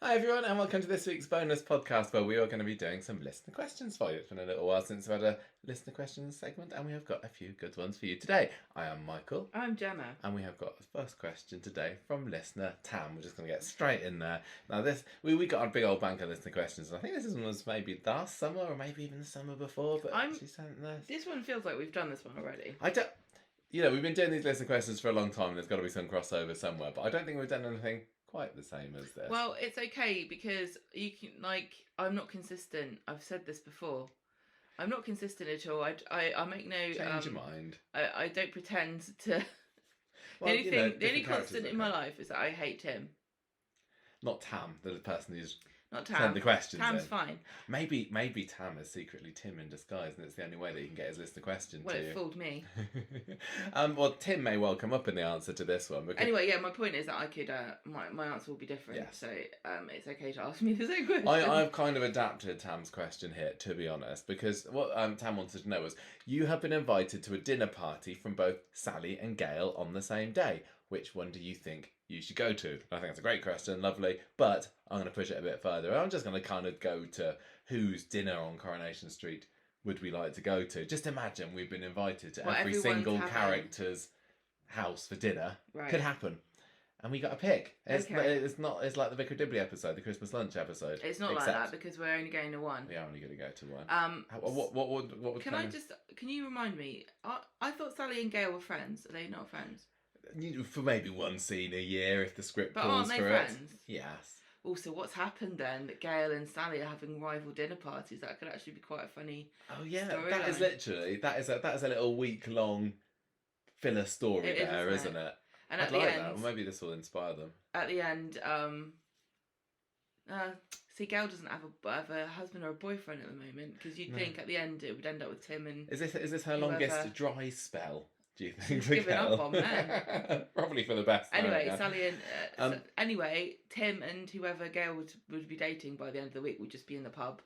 Hi everyone, and welcome to this week's bonus podcast where we are going to be doing some listener questions for you. It's been a little while since we've had a listener questions segment, and we have got a few good ones for you today. I am Michael. I'm Gemma. And we have got the first question today from listener Tam. We're just going to get straight in there. Now we got a big old bank of listener questions, and I think this one was maybe last summer or maybe even the summer before, but she sent this. This one feels like we've done this one already. We've been doing these listener questions for a long time, and there's got to be some crossover somewhere, but I don't think we've done anything quite the same as this. Well, it's okay because you can, I'm not consistent. I've said this before. I'm not consistent at all. I make no change your mind. I don't pretend to. Well, the only constant in my life is that I hate Tim. Not Tam, the person who's not Tam. Send the questions. Tam's in. Fine. Maybe Tam is secretly Tim in disguise, and it's the only way that he can get his list of questions. Well, it fooled me. Well, Tim may well come up in the answer to this one. Because... Anyway, my point is that I could my answer will be different. Yes. So it's okay to ask me the same question. I've kind of adapted Tam's question here, to be honest, because what Tam wanted to know was, you have been invited to a dinner party from both Sally and Gail on the same day. Which one do you think you should go to? I think that's a great question, lovely, but I'm going to push it a bit further. I'm just going to kind of go to whose dinner on Coronation Street would we like to go to. Just imagine we've been invited to every single character's house for dinner. Right. Could happen. And we got to pick. It's like the Vicar of Dibley episode, the Christmas lunch episode. It's not like that because we're only going to one. We are only going to go to one. What would Can you remind me? I thought Sally and Gail were friends. Are they not friends? For maybe one scene a year if the script but calls for it. But aren't they friends? Yes. Also, what's happened then that Gail and Sally are having rival dinner parties? That could actually be quite a funny. Oh yeah, that is literally that is a little week-long filler story isn't it? And I'd like that. Well, maybe this will inspire them. At the end, see, Gail doesn't have a husband or a boyfriend at the moment because you'd think at the end it would end up with Tim and. Is this her longest dry spell? Do you think? She's given up on men. Probably for the best. Anyway, Sally and Tim and whoever Gail would be dating by the end of the week would just be in the pub,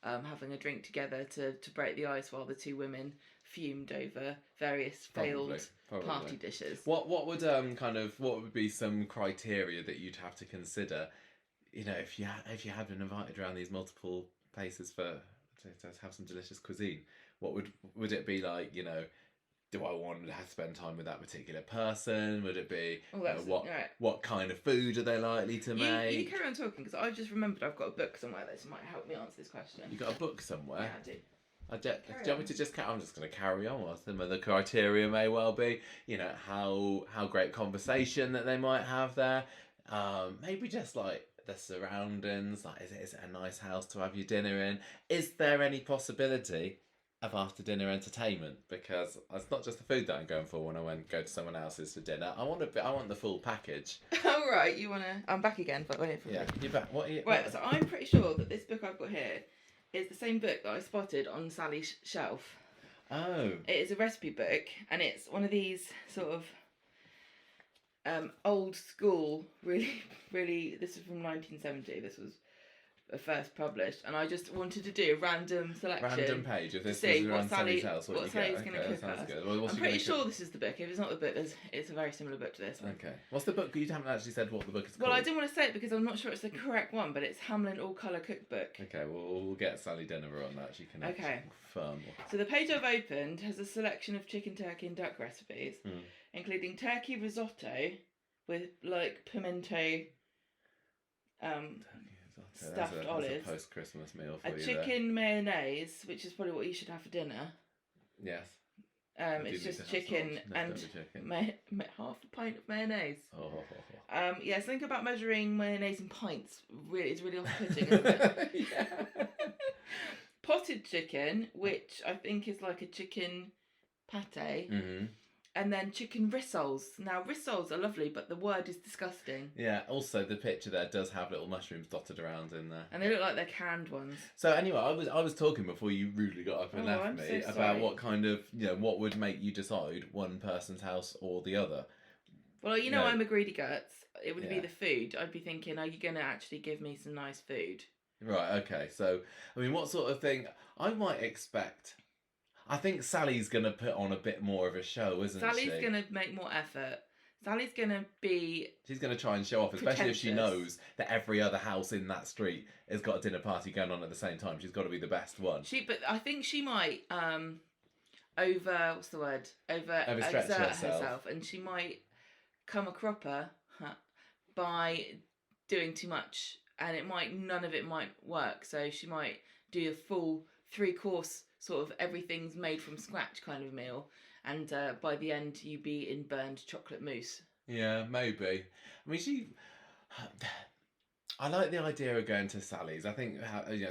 having a drink together to break the ice while the two women fumed over various failed party dishes. What would be some criteria that you'd have to consider? You know, if you had been invited around these multiple places to have some delicious cuisine, what would it be like? You know. Do I want to spend time with that particular person? Would it be what kind of food are they likely to make? You carry on talking because I just remembered I've got a book somewhere that might help me answer this question. You got a book somewhere? Yeah, I do. Do you want me to just? I'm just going to carry on. Well, some of the criteria may well be, how great conversation that they might have there. Maybe just like the surroundings. Like, is it a nice house to have your dinner in? Is there any possibility of after dinner entertainment? Because it's not just the food that I'm going for when I go to someone else's for dinner. I want the full package. All right, you wanna? I'm back again, but wait for me. Yeah, you're back. Right, so I'm pretty sure that this book I've got here is the same book that I spotted on Sally's shelf. Oh. It is a recipe book, and it's one of these sort of old school. Really, really. This is from 1970. This was. First published, and I just wanted to do a random selection. Random page of this is around Sally's house. What Sally's going to cook us. Good. Well, I'm pretty sure this is the book. If it's not the book, it's a very similar book to this one. Okay. What's the book? You haven't actually said what the book is called. Well, I didn't want to say it because I'm not sure it's the correct one, but it's Hamlin All Colour Cookbook. Okay, well, we'll get Sally Denver on that. She can confirm. So the page I've opened has a selection of chicken, turkey and duck recipes, including turkey risotto with like pimento stuffed olives. That's a post-Christmas meal for you. A chicken mayonnaise, which is probably what you should have for dinner. Yes. It's just chicken and half a pint of mayonnaise. Yes, think about measuring mayonnaise in pints. It's really off-putting, isn't it? Yeah. Potted chicken, which I think is like a chicken pate. Mm-hmm. And then chicken rissoles. Now, rissoles are lovely, but the word is disgusting. Yeah, also the picture there does have little mushrooms dotted around in there. And they look like they're canned ones. So anyway, I was talking before you rudely got up and left me about what kind of, what would make you decide one person's house or the other. Well, I'm a greedy guts. It would be the food. I'd be thinking, are you going to actually give me some nice food? Right, okay. So, I mean, what sort of thing I might expect... I think Sally's going to put on a bit more of a show, isn't she? Sally's going to make more effort. Sally's gonna be. She's going to try and show off, especially if she pretentious. knows that every other house in that street has got a dinner party going on at the same time. She's got to be the best one. But I think she might over what's the word? Overstretch Exert herself. and she might come a cropper by doing too much, and none of it might work. So she might do a full 3-course sort of everything's made from scratch kind of meal, and by the end you be in burned chocolate mousse. Yeah, maybe. I mean, I like the idea of going to Sally's. I think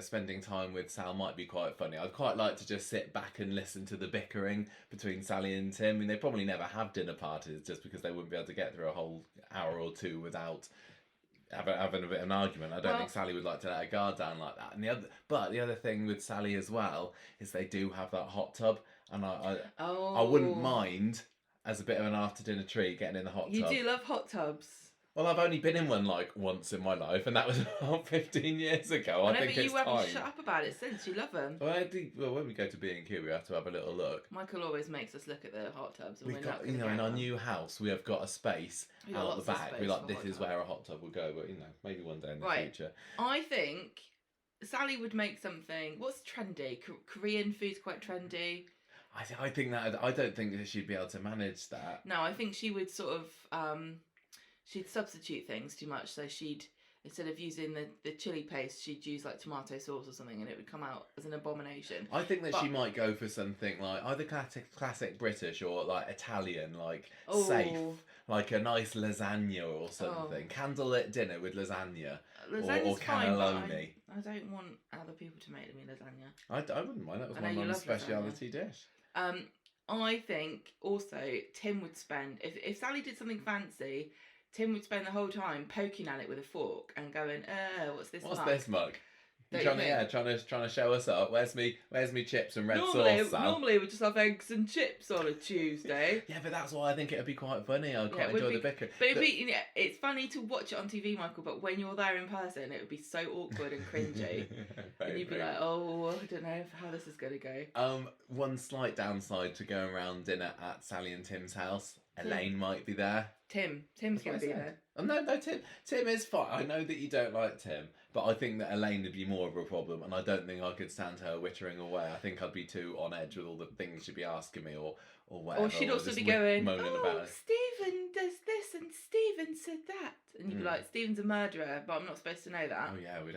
spending time with Sal might be quite funny. I'd quite like to just sit back and listen to the bickering between Sally and Tim. I mean, they probably never have dinner parties just because they wouldn't be able to get through a whole hour or two without having a bit of an argument. I don't think Sally would like to let her guard down like that. And the other thing with Sally as well is they do have that hot tub, and I wouldn't mind as a bit of an after dinner treat getting in the hot tub. You do love hot tubs. Well, I've only been in one like once in my life, and that was about 15 years ago. I think it's time. You haven't shut up about it since. You love them. Well, when we go to B&Q, we have to have a little look. Michael always makes us look at the hot tubs. And We've got, in our new house, we have got a space out the back. We're like, this is where a hot tub will go, but maybe one day in the future. I think Sally would make something. What's trendy? Korean food's quite trendy. I think that I don't think that she'd be able to manage that. No, I think she would sort of she'd substitute things too much. So she'd, instead of using the chili paste, she'd use like tomato sauce or something, and it would come out as an abomination. I think that she might go for something like either classic British or like Italian, like safe, like a nice lasagna or something. Candlelit dinner with lasagna or cannelloni. I don't want other people to make me lasagna. I wouldn't mind. That was my mum's speciality dish. I think also Tim would spend, if Sally did something fancy, Tim would spend the whole time poking at it with a fork and going, what's this mug? Trying to show us up. Where's me chips and red sauce, Sal? Normally we just have eggs and chips on a Tuesday. Yeah, but that's why I think it'd be quite funny. I'd quite enjoy the bicker. But it's funny to watch it on TV, Michael, but when you're there in person, it would be so awkward and cringy. And you'd be like, oh, I don't know how this is going to go. One slight downside to going around dinner at Sally and Tim's house, Elaine might be there. Tim's going to be there. Oh, no, Tim is fine. I know that you don't like Tim, but I think that Elaine would be more of a problem, and I don't think I could stand her wittering away. I think I'd be too on edge with all the things she'd be asking me or whatever. Or she'd also be going, about Stephen does this and Stephen said that. And you'd be like, Stephen's a murderer, but I'm not supposed to know that. Oh yeah, we'd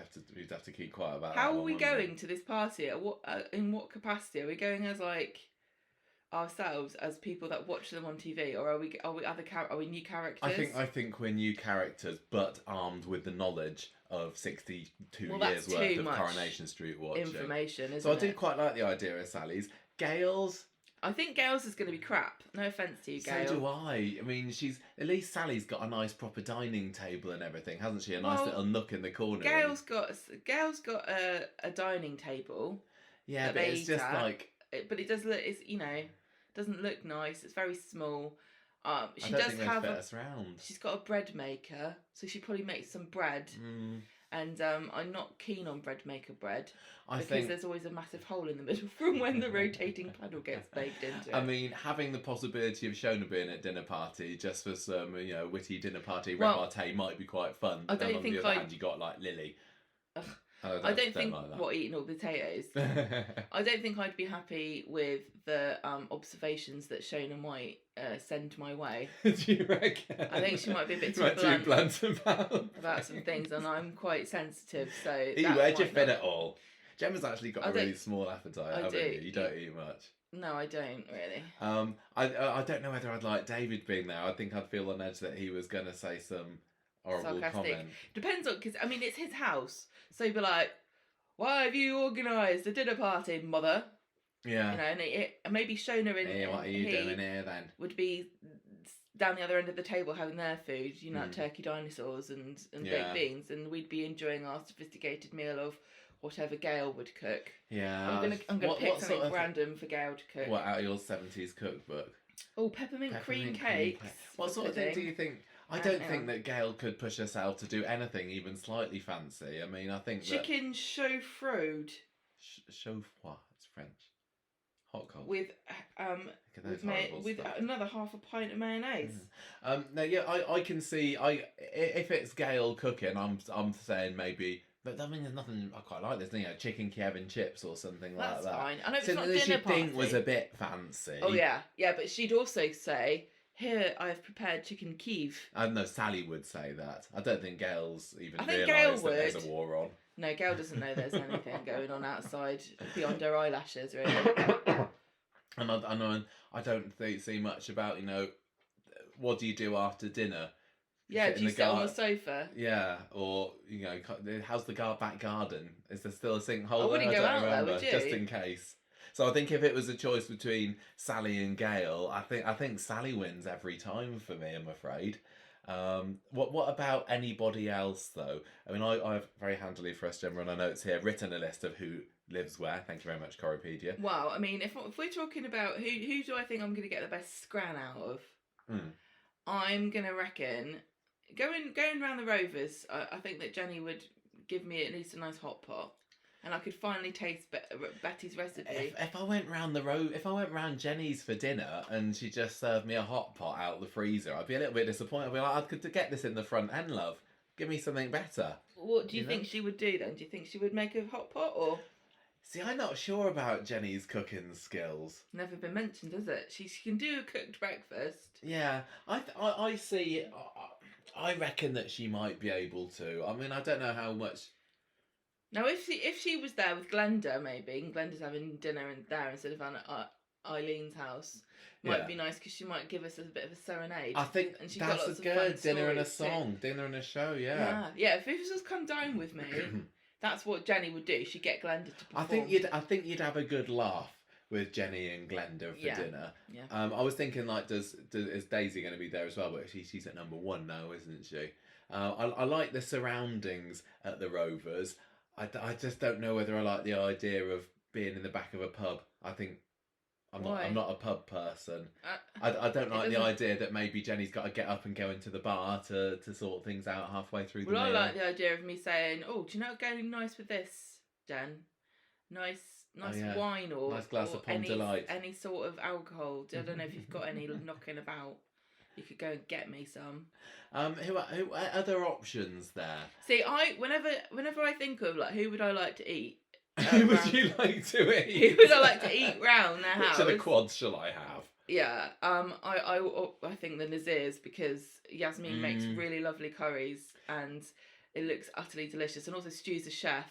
have to keep quiet about that. How are we going to this party? In what capacity? Are we going as like ourselves as people that watch them on TV, or are we new characters? I think we're new characters, but armed with the knowledge of 62 years worth of Coronation Street watching. Information, isn't it? So I did quite like the idea of Sally's. Gail's, I think Gail's is going to be crap. No offence to you, Gail. So do I. I mean, at least Sally's got a nice proper dining table and everything, hasn't she? A nice little nook in the corner. Gail's got a dining table. Yeah, but it's just like. But it does look. It's doesn't look nice. It's very small. She She's got a bread maker, so she probably makes some bread. And I'm not keen on bread maker bread because there's always a massive hole in the middle from when the rotating paddle gets baked into it. I mean, having the possibility of Shona being at dinner party just for some witty dinner party repartee might be quite fun. I don't think you got like Lily. I don't think eating all potatoes. I don't think I'd be happy with the observations that Shona might send my way. Do you reckon? I think she might be a bit too blunt about some things, and I'm quite sensitive. So where'd you fit it all? Gemma's actually got a really small appetite, haven't you? You don't eat much. No, I don't really. I don't know whether I'd like David being there. I think I'd feel on edge that he was going to say some horrible comment. Depends on, because I mean it's his house, so he'd be like, "Why have you organised a dinner party, mother?" Yeah, and maybe Shona what are you doing here then? Would be down the other end of the table having their food, turkey dinosaurs and baked beans, and we'd be enjoying our sophisticated meal of whatever Gail would cook. Yeah, I'm gonna pick something random for Gail to cook. What out of your 70s cookbook? Oh, peppermint cream cakes. What sort of thing do you think? I don't think that Gail could push herself to do anything even slightly fancy. I mean, I think chicken chaufraude. Chaufroid, it's French. Hot cold. with another half a pint of mayonnaise. No, yeah, I can see. If it's Gail cooking, I'm saying maybe. But I mean, there's nothing I quite like. There's chicken Kevin chips or something like that. That's fine. I know it's not a that dinner she'd think party. was a bit fancy. Oh yeah, but she'd also say, "Here, I've prepared chicken Kiev." I know Sally would say that. I don't think Gail's even I think realised Gail that there's would. a war on. No, Gail doesn't know there's anything going on outside beyond her eyelashes, really. And I don't see much about what do you do after dinner. Yeah, do you sit on the sofa? Yeah, or how's the back garden? Is there still a sinkhole? I wouldn't go out there, would you? Just in case. So I think if it was a choice between Sally and Gail, I think Sally wins every time for me. I'm afraid. What about anybody else though? I mean, I've very handily for us, Gemma, on our notes here, written a list of who lives where. Thank you very much, Corriepedia. Well, I mean, if we're talking about who do I think I'm going to get the best scran out of? I'm going to reckon going around the Rovers. I think that Jenny would give me at least a nice hot pot, and I could finally taste Betty's recipe. If I went round Jenny's for dinner and she just served me a hot pot out of the freezer, I'd be a little bit disappointed. I'd be like, I could get this in the front end, love. Give me something better. What do you think she would do then? Do you think she would make a hot pot or? See, I'm not sure about Jenny's cooking skills. Never been mentioned, has it? She can do a cooked breakfast. Yeah, I see. I reckon that she might be able to. I mean, I don't know how much. Now, if she was there with Glenda, maybe, and Glenda's having dinner there instead of at Eileen's house, might be nice because she might give us a bit of a serenade. I think and that's a good dinner and a song, dinner and a show. Yeah. If it was just come dine with me, that's what Jenny would do. She'd get Glenda to perform. I think you'd have a good laugh with Jenny and Glenda for dinner. Yeah. I was thinking is Daisy going to be there as well? But she's at number 1 now, isn't she? I like the surroundings at the Rovers. I just don't know whether I like the idea of being in the back of a pub. I think I'm not a pub person. I don't like the idea that maybe Jenny's got to get up and go into the bar to sort things out halfway through the meal. I like the idea of me saying, "Oh, do you know what's going nice with this, Jen? Nice wine or nice glass of Pont Delight. Any sort of alcohol. I don't know if you've got any knocking about. You could go and get me some." Who other options there? See, whenever I think of who would I like to eat? Who would you like to eat? Who would I like to eat round their house? Which of the quads shall I have? Yeah. I think the Nazirs because Yasmin makes really lovely curries and it looks utterly delicious, and also Stu's a chef.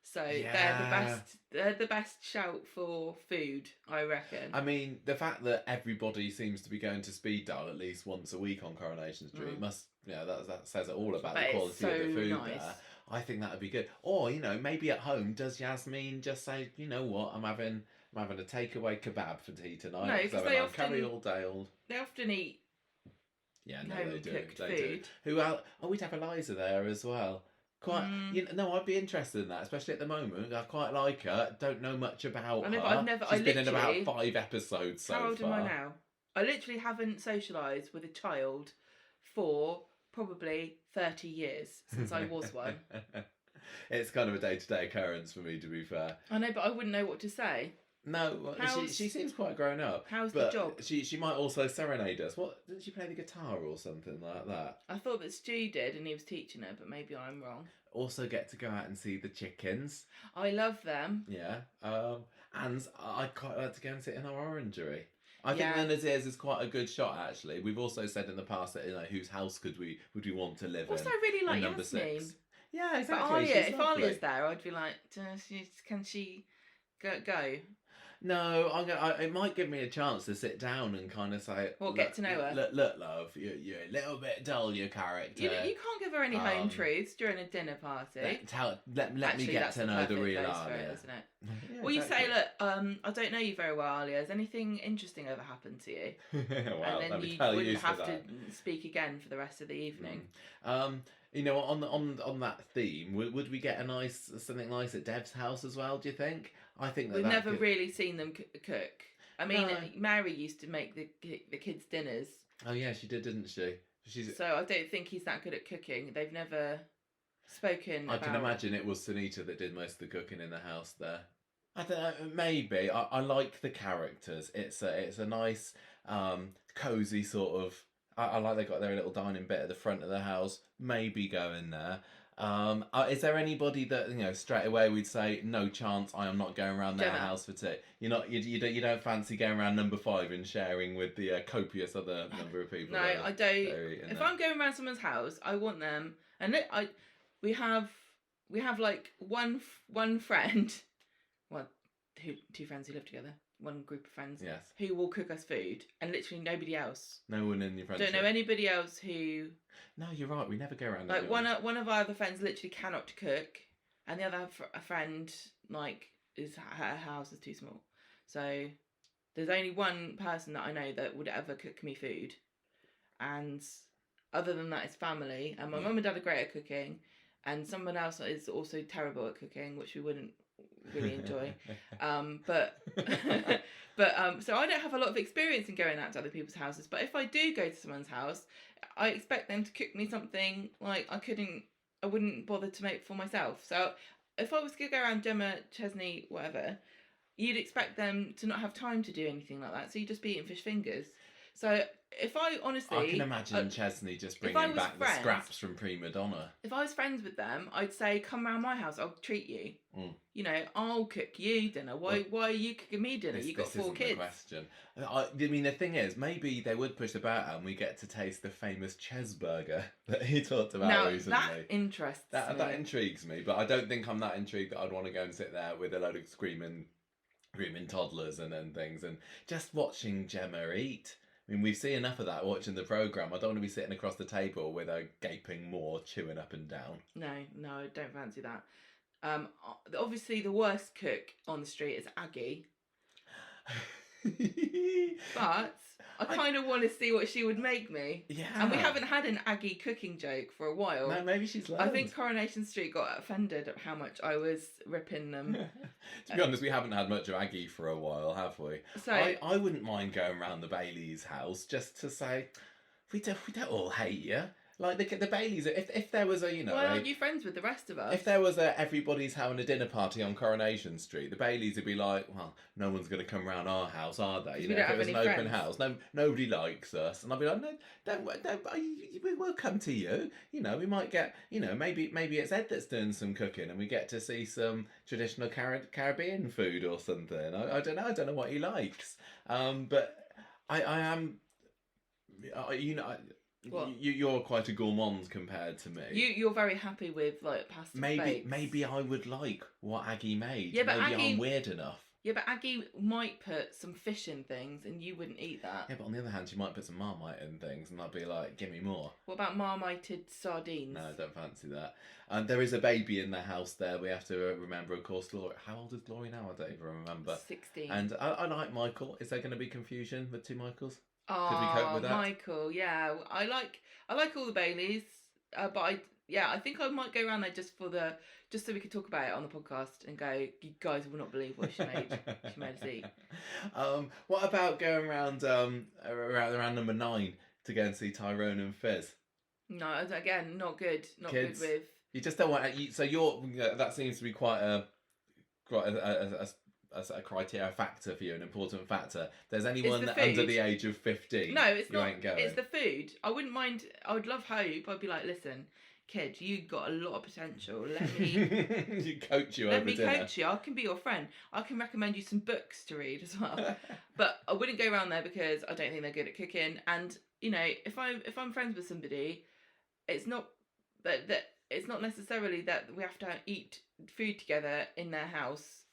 So they're the best shout for food, I reckon. I mean, the fact that everybody seems to be going to speed dial at least once a week on Coronation Street must, that says it all about the quality of the food there. I think that would be good. Or, maybe at home, does Yasmin just say, you know what, I'm having a takeaway kebab for tea tonight. No, because they often curry all day. They often eat. Yeah, no, home they do. cooked They food. do. Who else? Oh, we'd have Eliza there as well. I'd be interested in that, especially at the moment. I quite like her. Don't know much about her. She's been in about 5 episodes so far. How old am I now? I literally haven't socialised with a child for probably 30 years since I was one. It's kind of a day-to-day occurrence for me, to be fair. I know, but I wouldn't know what to say. No, she seems quite grown up. How's the job? She might also serenade us. What, didn't she play the guitar or something like that? I thought that Stu did and he was teaching her, but maybe I'm wrong. Also get to go out and see the chickens. I love them. Yeah. And I'd quite like to go and sit in our orangery. I think the Nazirs is quite a good shot, actually. We've also said in the past that whose house would we want to live in? Also, I really like number Yasmin. 6. Yeah, exactly. But if Alia's there, I'd be like, can she go? No, it might give me a chance to sit down and kind of say, get to know her. Look, love, you're a little bit dull, your character. You can't give her any home truths during a dinner party. Let me get to know the real Alia. Isn't it? Yeah, well, exactly. You say, look, I don't know you very well, Alia. Has anything interesting ever happened to you? Well, and then you wouldn't have to speak again for the rest of the evening. On that theme, would we get something nice at Dev's house as well? Do you think? I think we've never really seen them cook. I mean, Mary used to make the kids' dinners. Oh yeah, she did, didn't she? So I don't think he's that good at cooking. They've never spoken. I can imagine it was Sunita that did most of the cooking in the house there. I don't know, maybe. I like the characters. It's a nice, cozy sort of. I like they got their little dining bit at the front of the house. Maybe go in there. Is there anybody that straight away we'd say no chance? I am not going around their Gemma. house for tea. You don't fancy going around number 5 and sharing with the copious other number of people. No, I don't. If there. I'm going around someone's house, I want them, and we have like one friend, well, two friends who live together, one group of friends, Yes. who will cook us food, and literally nobody else. No one in your friendship. Don't know anybody else who. No, you're right. We never go around. Like one of our other friends literally cannot cook, and the other friend like her house is too small. So there's only one person that I know that would ever cook me food, and other than that, it's family. And my mum and dad are great at cooking, and someone else is also terrible at cooking, which we wouldn't really enjoy. But so I don't have a lot of experience in going out to other people's houses. But if I do go to someone's house, I expect them to cook me something like I wouldn't bother to make for myself. So if I was to go around Gemma, Chesney, whatever, you'd expect them to not have time to do anything like that. So you'd just be eating fish fingers. So if I honestly... I can imagine Chesney just bringing back the scraps from Prima Donna. If I was friends with them, I'd say, come round my house, I'll treat you. I'll cook you dinner. Why are you cooking me dinner? You've got 4 kids. The question. I mean, the thing is, maybe they would push the boat out and we get to taste the famous Chesburger that he talked about recently. That interests me. That intrigues me, but I don't think I'm that intrigued that I'd want to go and sit there with a load of screaming toddlers and things and just watching Gemma eat. I mean, we've seen enough of that watching the programme. I don't want to be sitting across the table with a gaping maw chewing up and down. No, I don't fancy that. Obviously, the worst cook on the street is Aggie. But I kind of want to see what she would make me. Yeah. And we haven't had an Aggie cooking joke for a while. No, maybe she's learned. I think Coronation Street got offended at how much I was ripping them. To be honest, we haven't had much of Aggie for a while, have we? So I wouldn't mind going round the Bailey's house just to say, we don't all hate you. Like the Baileys, if there was a why aren't you friends with the rest of us? If there was everybody's having a dinner party on Coronation Street, the Baileys would be like, well, no one's going to come round our house, are they? We don't if it have was any an open friends. house, nobody likes us, and I'd be like, no, don't, we'll come to you. We might get, maybe it's Ed that's doing some cooking, and we get to see some traditional Caribbean food or something. I don't know what he likes, but I am, What? You're quite a gourmand compared to me. You're very happy with like pasta. Maybe I would like what Aggie made. Yeah, but maybe I'm weird enough. Yeah, but Aggie might put some fish in things, and you wouldn't eat that. Yeah, but on the other hand, she might put some Marmite in things, and I'd be like, "Give me more." What about marmited sardines? No, I don't fancy that. And there is a baby in the house there. We have to remember, of course, Gloria. How old is Gloria now? I don't even remember. 16. And I like Michael. Is there going to be confusion with 2 Michaels? Oh, could we cope with that? Michael, yeah. I like all the Baileys, but I think I might go around there just so we could talk about it on the podcast and go, you guys will not believe what she made. She made us eat. What about going around number 9 to go and see Tyrone and Fizz? No, again, not good. Not Kids, good with. You just don't want. So that seems to be quite a criteria factor for you, an important factor. There's anyone under the age of 15. No, it's not. Ain't going. It's the food. I wouldn't mind. I would love Hope. I'd be like, listen, kid, you got a lot of potential. Let me you coach you. Let over me dinner. coach you. I can be your friend. I can recommend you some books to read as well. But I wouldn't go around there because I don't think they're good at cooking. And if I'm friends with somebody, it's not that it's not necessarily that we have to eat food together in their house.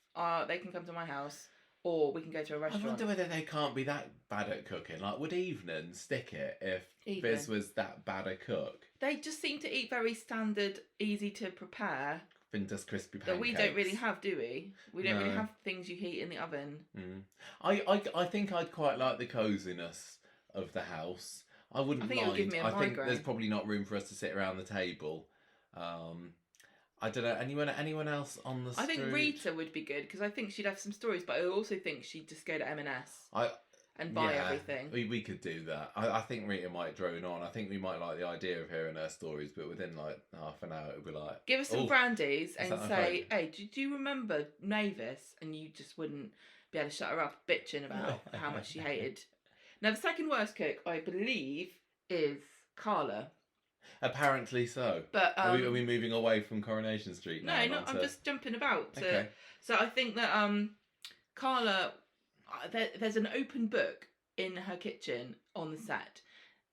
They can come to my house, or we can go to a restaurant. I wonder whether they can't be that bad at cooking. Like, would Evening stick it if Fizz was that bad a cook? They just seem to eat very standard, easy to prepare. Findus crispy pancakes. That we don't really have, do we? We don't really have things you heat in the oven. Mm. I think I'd quite like the coziness of the house. I wouldn't mind. It would give me a migraine. Think there's probably not room for us to sit around the table. I don't know. Anyone else on the street? I think Rita would be good because I think she'd have some stories, but I also think she'd just go to M&S. and buy everything. We could do that. I think Rita might drone on. I think we might like the idea of hearing her stories, but within like half an hour, it would be like, give us some brandies and say, okay? Hey, do you remember Mavis? And you just wouldn't be able to shut her up bitching about how much she hated. Now, the second worst cook, I believe, is Carla. Apparently so. But are we moving away from Coronation Street now? No, I'm just jumping about. Okay. So I think that Carla, there's an open book in her kitchen on the set,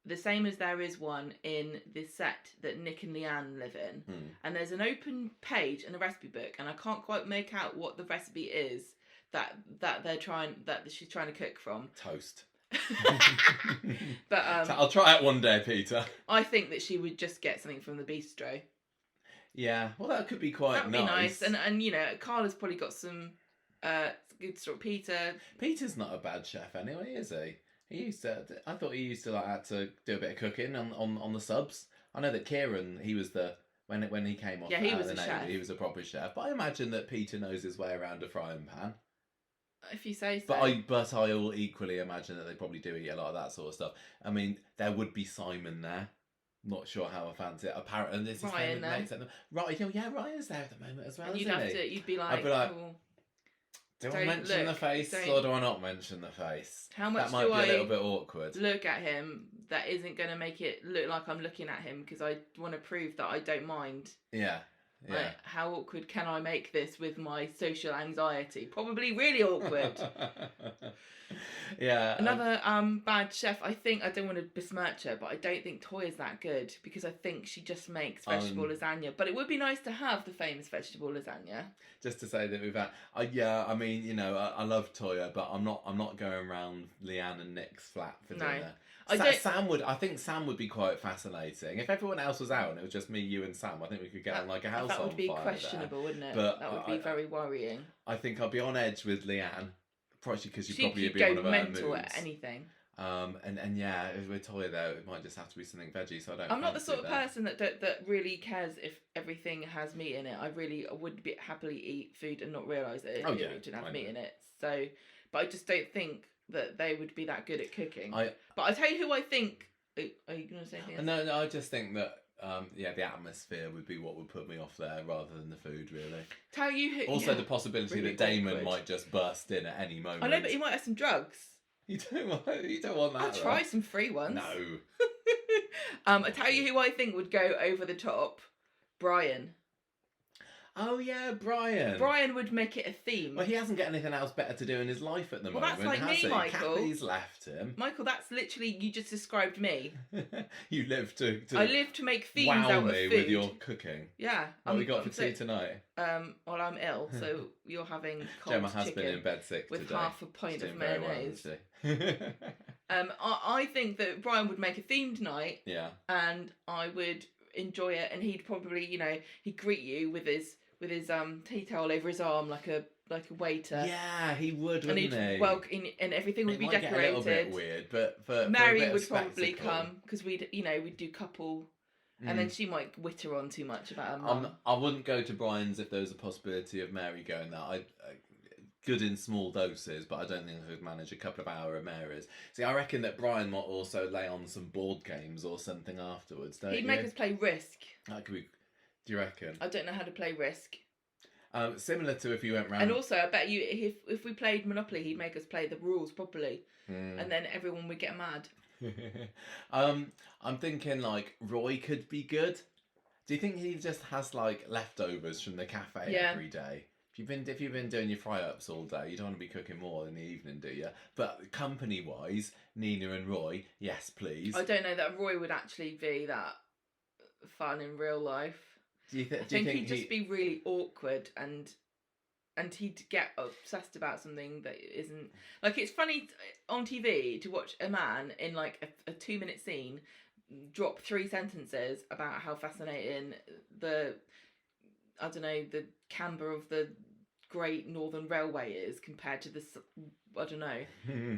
the same as there is one in the set that Nick and Leanne live in. And there's an open page in the recipe book, and I can't quite make out what the recipe is that she's trying to cook from. Toast. But I'll try it one day, Peter. I think that she would just get something from the bistro. Yeah, well, that could be quite That would be nice. And you know, Carla's probably got some good sort of Peter's not a bad chef anyway, is he? I thought he used to like had to do a bit of cooking on the subs. I know that Kieran, he was when he came off. Yeah, he was a chef. He was a proper chef. But I imagine that Peter knows his way around a frying pan. If you say so. But I will equally imagine that they probably do eat a lot of that sort of stuff. I mean, there would be Simon there. Not sure how I fancy it. Apparently, and this is Ryan there. Right, yeah, Ryan's there at the moment as well. And you'd be like, I'd be like, do I mention the face or do I not mention the face? How much that might be a little bit awkward. Look at him. That isn't going to make it look like I'm looking at him because I want to prove that I don't mind. Yeah. Yeah. Like, how awkward can I make this with my social anxiety? Probably really awkward. Yeah. Another bad chef. I don't want to besmirch her, but I don't think Toya's that good because I think she just makes vegetable lasagna. But it would be nice to have the famous vegetable lasagna. Just to say that we've had, I mean, you know, I love Toya, but I'm not going around Leanne and Nick's flat for dinner. I think Sam would be quite fascinating. If everyone else was out and it was just me, you, and Sam, I think we could get on like a house on fire. That would be questionable, there. Wouldn't it? But that would be very worrying. I think I'd be on edge with Leanne, probably because she'd probably be one of her mental moods. at anything. And yeah, if we're Toya there, it might just have to be something veggie. So I'm not the sort of person that really cares if everything has meat in it. I would happily eat food and not realise that it didn't have meat in it. So, but I just don't think that they would be that good at cooking. But I tell you who I think. Are you going to say anything else? No, I just think that the atmosphere would be what would put me off there rather than the food, really. Tell you who. Also, the possibility really that Damon might just burst in at any moment. I know, but he might have some drugs. You don't want that. I'll try some free ones. No. I tell you who I think would go over the top. Brian. Oh yeah, Brian. Brian would make it a theme. Well, he hasn't got anything else better to do in his life at the moment. That's like has me, he? Michael. Kathy's left him. Michael, that's literally you just described me. You live to. I live to make themes wow out of me food. with your cooking. Yeah. What have we got for tea tonight? Well, I'm ill, so you're having cold Gemma has chicken been in bed sick with today. half a pint of mayonnaise. Well, I think that Brian would make a themed night. Yeah. And I would enjoy it, and he'd probably, he'd greet you with his tea towel over his arm like a waiter. Yeah, he would, wouldn't he? And everything would be decorated. Get a little bit weird, but Mary would probably come because we'd do couple, and then she might witter on too much about her mum. I wouldn't go to Brian's if there was a possibility of Mary going there. I good in small doses, but I don't think I could manage a couple of hour of Mary's. See, I reckon that Brian might also lay on some board games or something afterwards. He'd make us play Risk. That could be. Do you reckon? I don't know how to play Risk. Similar to if you went round. And also, I bet you if we played Monopoly, he'd make us play the rules properly, and then everyone would get mad. I'm thinking like Roy could be good. Do you think he just has like leftovers from the cafe every day? If you've been doing your fry-ups all day, you don't want to be cooking more in the evening, do you? But company-wise, Nina and Roy, yes, please. I don't know that Roy would actually be that fun in real life. I think he'd just be really awkward and he'd get obsessed about something that isn't... Like, it's funny on TV to watch a man in, like, a 2-minute scene drop 3 sentences about how fascinating the camber of the Great Northern Railway is compared to this... I don't know.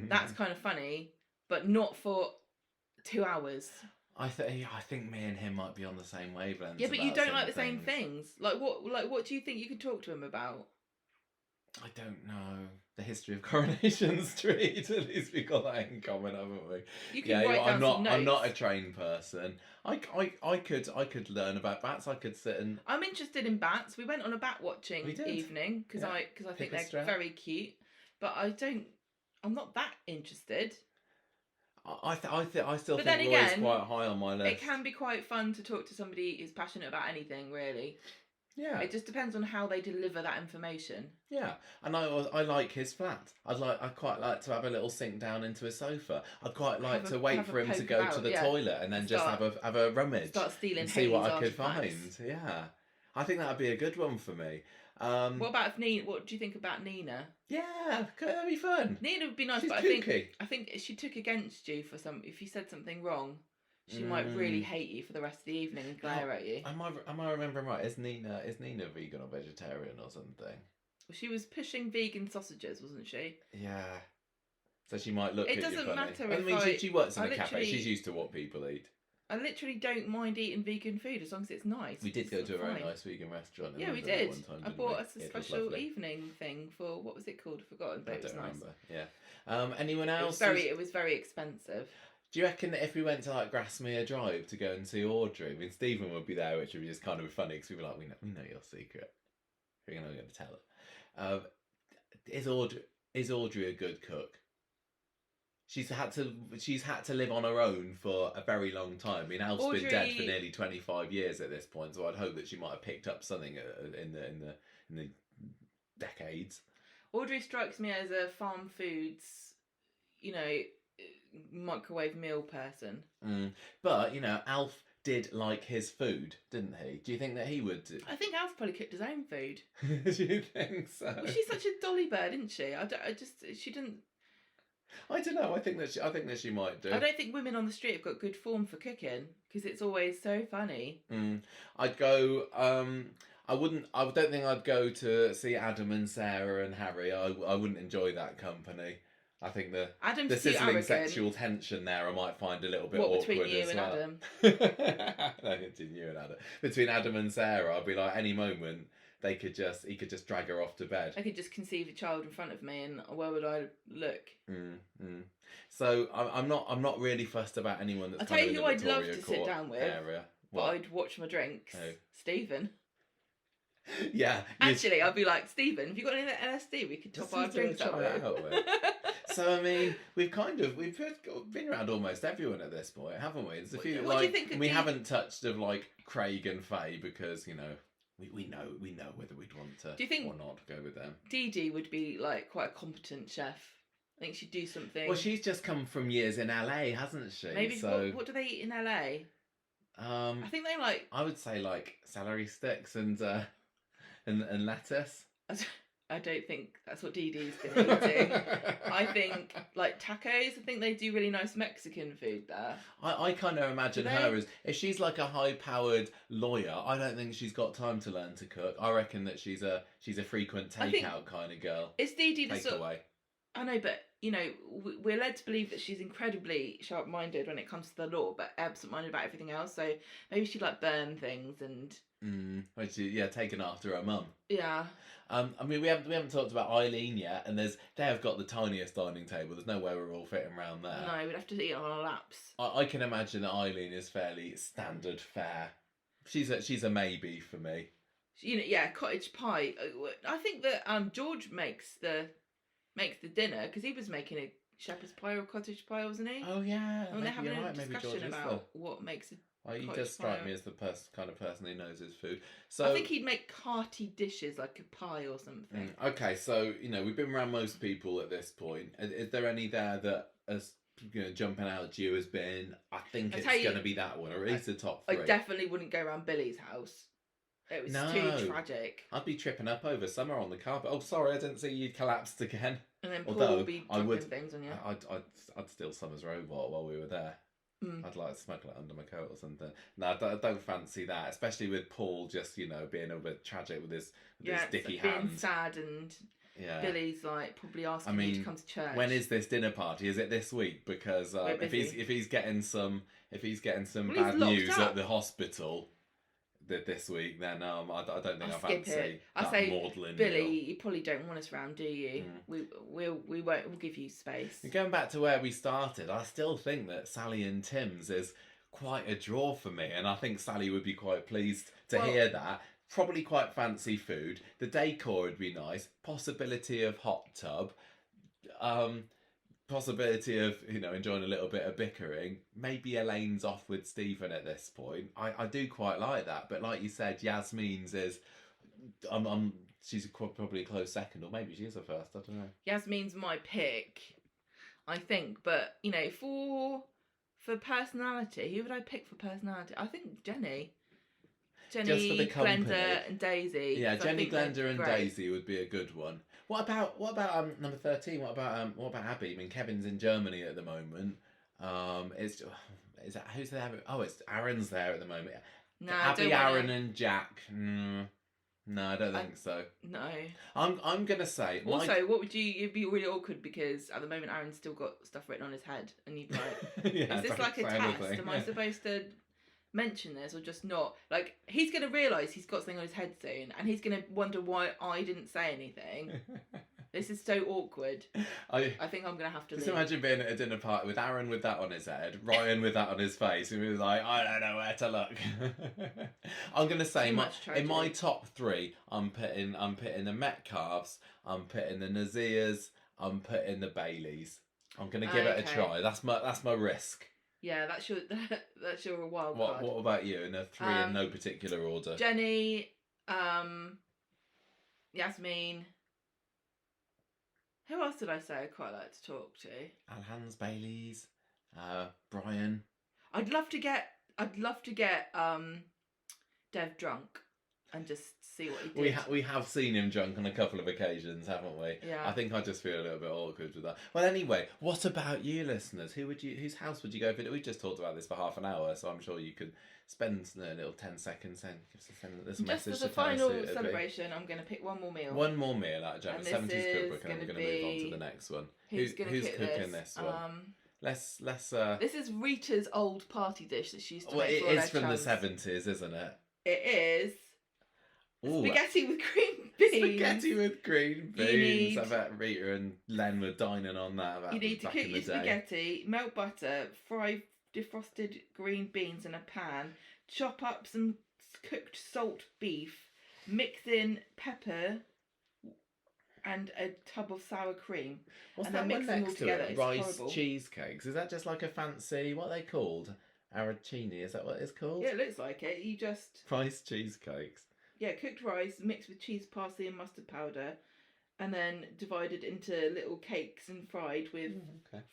That's kind of funny, but not for 2 hours. I think me and him might be on the same wavelength. Yeah, but you don't like the same things. Like what do you think you could talk to him about? I don't know the history of Coronation Street. At least we got that in common, haven't we? You can write down some notes. I'm not a trained person. I could learn about bats. I could sit and. I'm interested in bats. We went on a bat watching evening because I think they're very cute, but I'm not that interested. I still think Roy's quite high on my list. It can be quite fun to talk to somebody who's passionate about anything, really. Yeah. It just depends on how they deliver that information. Yeah, and I like his flat. I'd quite like to have a little sink down into a sofa. I'd quite like to wait for him to go to the toilet and then just have a rummage. Start stealing and see what I could find. Yeah, I think that'd be a good one for me. What about if Nina? What do you think about Nina? Yeah, that'd be fun. Nina would be nice, She's but kooky. I think she took against you for if you said something wrong. She might really hate you for the rest of the evening and glare at you. Am I remembering right? Is Nina vegan or vegetarian or something? Well, she was pushing vegan sausages, wasn't she? Yeah. So she might look. It at doesn't you funny. matter. I mean, she works in a cafe. She's used to what people eat. I literally don't mind eating vegan food as long as it's nice. We did go to a very nice vegan restaurant. Yeah, we did. One time, I bought us a special evening thing for what was it called? I've forgotten, but it was nice. Remember. Yeah. Anyone else? It was very expensive. Do you reckon that if we went to like Grasmere Drive to go and see Audrey, I mean Stephen would be there, which would be just kind of funny because we'd be like, we know your secret. We're not going to tell her. Is Audrey a good cook? She's had to live on her own for a very long time. I mean, Alf's been dead for nearly 25 years at this point, so I'd hope that she might have picked up something in the decades. Audrey strikes me as a farm foods, microwave meal person. But Alf did like his food, didn't he? Do you think that he would? I think Alf probably cooked his own food. Do you think so? Well, she's such a dolly bird, isn't she? She didn't. I don't know. I think that she might do. I don't think women on the street have got good form for cooking because it's always so funny. I'd go. I don't think I'd go to see Adam and Sarah and Harry. I wouldn't enjoy that company. I think the sizzling sexual tension there I might find a little bit awkward between you as and well. Adam? No, between you and Adam. Between Adam and Sarah, I'd be like, any moment he could just drag her off to bed. I could just conceive a child in front of me, and where would I look? So I'm not really fussed about anyone that's. I'll tell you who I'd love to sit down with. Area. But I'd watch my drinks. Who? Stephen. Yeah. Actually, I'd be like, Stephen, have you got any LSD we could top our drinks up with? So I mean, we've been around almost everyone at this point, haven't we? There's a few what do you think we haven't touched of like Craig and Faye because we know whether we'd want to or not go with them. Dee Dee would be like quite a competent chef. I think she'd do something. Well, she's just come from years in LA, hasn't she? Maybe. So what do they eat in LA? I think they like. I would say like celery sticks and lettuce. I don't think that's what Dee Dee's been eating. I think like tacos. I think they do really nice Mexican food there. I kind of imagine her as if she's like a high-powered lawyer. I don't think she's got time to learn to cook. I reckon that she's a frequent takeout kind of girl. Is Dee Dee the sort? Takeaway. I know, but we're led to believe that she's incredibly sharp-minded when it comes to the law, but absent-minded about everything else. So maybe she'd like burn things and. Taken after her mum. Yeah. I mean, we haven't talked about Eileen yet, and they have got the tiniest dining table. There's no way we're all fitting around there. No, we'd have to eat on our laps. I can imagine that Eileen is fairly standard fare. She's a maybe for me. Cottage pie. I think that George makes the dinner because he was making a shepherd's pie or cottage pie, wasn't he? Oh yeah. And they're having a discussion about what makes a. Well, he does strike me as the kind of person who knows his food. So I think he'd make hearty dishes like a pie or something. Okay, so we've been around most people at this point. Is there any there that is jumping out at you as being? I think it's going to be that one, or at least the top three. I definitely wouldn't go around Billy's house. It was too tragic. I'd be tripping up over Summer on the carpet. Oh, sorry, I didn't see you'd collapsed again. And then Paul would be dropping things on you. I'd steal Summer's robot while we were there. I'd like to smuggle it under my coat or something. No, I don't fancy that, especially with Paul just being a bit tragic with his sticky hands. Being sad and Billy's like probably asking you to come to church. When is this dinner party? Is it this week? Because if he's getting some bad news at the hospital, this week, then I don't think I'll I skip fancy it. I'll that say, maudlin Billy, meal. you probably don't want us round, do you? We won't. We'll give you space. And going back to where we started, I still think that Sally and Tim's is quite a draw for me, and I think Sally would be quite pleased to hear that. Probably quite fancy food. The decor would be nice. Possibility of hot tub. Possibility of enjoying a little bit of bickering. Maybe Elaine's off with Stephen at this point. I do quite like that, but like you said, Yasmin's is she's probably a close second, or maybe she is a first. I don't know. Yasmin's my pick, I think, but for personality, who would I pick for personality? I think Jenny. Just for the company. Glenda, and Daisy. Yeah, Jenny, Glenda, and Daisy would be a good one. What about number 13? What about Abby? I mean, Kevin's in Germany at the moment. Is that who's there? Oh, it's Aaron's there at the moment. No, Abby, Aaron, and Jack. No, I don't think so. No. I'm gonna say. Also, what would you'd be really awkward because at the moment Aaron's still got stuff written on his head, and you'd be like, yeah, is this like a test? Am I supposed to mention this or just not? Like, he's going to realise he's got something on his head soon, and he's going to wonder why I didn't say anything. This is so awkward. I think I'm going to have to just leave. imagine being at a dinner party with Aaron with that on his head, Ryan with that on his face, and he was like, I don't know where to look. I'm going to say in my top three, I'm putting the Metcalfs, I'm putting the Nazirs, I'm putting the Baileys. I'm going to give it a try. That's my risk. Yeah, that's your wild card. What about you? In a three in no particular order. Jenny, Yasmin. Who else did I say I'd quite like to talk to? Alhans, Baileys, Brian. I'd love to get Dev drunk and just see what he did. We have seen him drunk on a couple of occasions, haven't we? Yeah. I think I just feel a little bit awkward with that. Well, anyway, what about you, listeners? Whose house would you go for? We just talked about this for half an hour, so I'm sure you could spend a little 10 seconds and send this message. Just as a final celebration, I'm going to pick one more meal. One more meal out of Gemma. 70s cookbook, and then we're going to move on to the next one. Who's cooking this one? Let's This is Rita's old party dish that she used to make. It is from the 70s, isn't it? It is. Ooh, spaghetti with green beans. Spaghetti with green beans. I bet Rita and Len were dining on that. You need to cook your spaghetti, melt butter, fry defrosted green beans in a pan, chop up some cooked salt beef, mix in pepper and a tub of sour cream. What's and that then mix one them next all to together. it? Rice cheesecakes. Is that just like a fancy, what are they called? Arancini, is that what it's called? Yeah, it looks like it. You just... Rice cheesecakes. Yeah, cooked rice mixed with cheese, parsley and mustard powder, and then divided into little cakes and fried with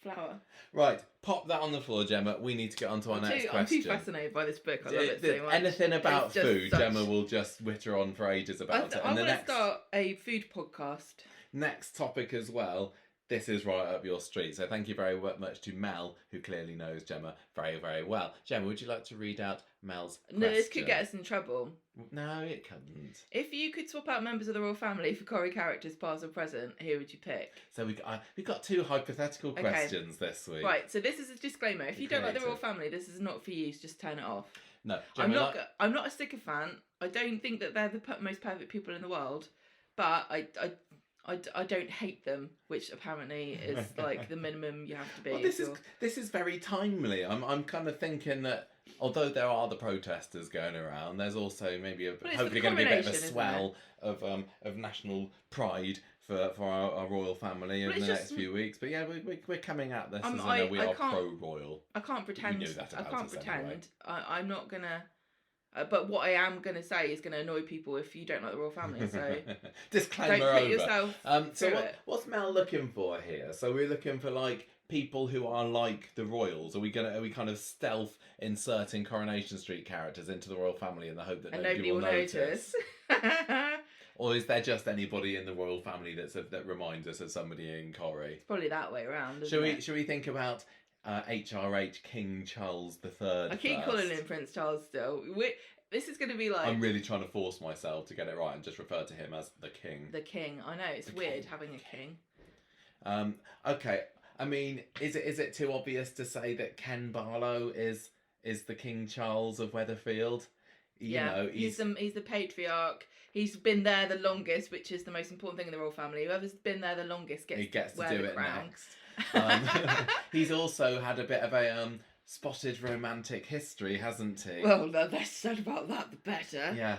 flour. Right, pop that on the floor, Gemma. We need to get on to our next question. I'm too fascinated by this book. I love it so much. Anything about food, Gemma will just witter on for ages about it. I want to start a food podcast. Next topic as well. This is right up your street. So thank you very much to Mel, who clearly knows Gemma very, very well. Gemma, would you like to read out Mel's question? No, this could get us in trouble. No, it couldn't. If you could swap out members of the royal family for Corrie characters, past or present, who would you pick? So we've got two hypothetical questions this week. Right, so this is a disclaimer. If you don't like the royal family, this is not for you. So just turn it off. No, Gemma, I'm not a sycophant. I don't think that they're the most perfect people in the world, but I don't hate them, which apparently is like the minimum you have to be. Well, this is very timely. I'm kind of thinking that although there are the protesters going around, there's also maybe hopefully going to be a bit of a swell of national pride for our royal family over the next few weeks. But yeah, we're coming at this as we are pro-royal. I can't pretend. We knew that about I can't us pretend. Anyway. I'm not gonna. But what I am going to say is going to annoy people if you don't like the royal family. So disclaimer don't put over. Yourself so what's Mel looking for here? So we're looking for like people who are like the royals. Are we kind of stealth inserting Coronation Street characters into the royal family in the hope that nobody will notice? Or is there just anybody in the royal family that reminds us of somebody in Corrie? It's probably that way around. Should we think about HRH King Charles III? I keep calling him Prince Charles still. This is going to be like... I'm really trying to force myself to get it right and just refer to him as the King. The King. I know, it's weird having a king. Okay. I mean, is it too obvious to say that Ken Barlow is the King Charles of Weatherfield? He's the patriarch. He's been there the longest, which is the most important thing in the royal family. Whoever's been there the longest gets to wear the crown. Next. He's also had a bit of a spotted romantic history, hasn't he? Well, the less said about that, the better. Yeah,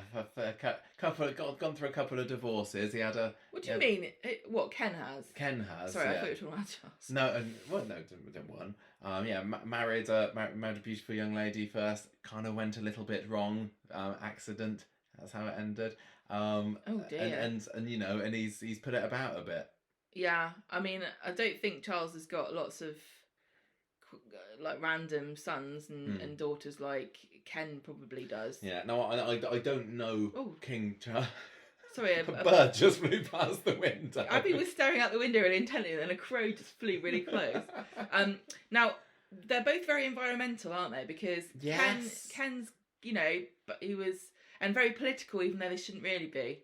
gone through a couple of divorces. He had a. What do you mean? What Ken has? Ken has. Sorry, yeah. I thought you were talking about Charles. No, didn't one. Married a beautiful young lady first. Kind of went a little bit wrong. Accident. That's how it ended. Oh dear. And he's put it about a bit. Yeah, I mean, I don't think Charles has got lots of like random sons and daughters like Ken probably does. Yeah, no, I don't know King Charles. Sorry, a bird just flew past the window. Abby was staring out the window really intently, and then a crow just flew really close. Now they're both very environmental, aren't they? Because Ken's, but he was very political, even though they shouldn't really be.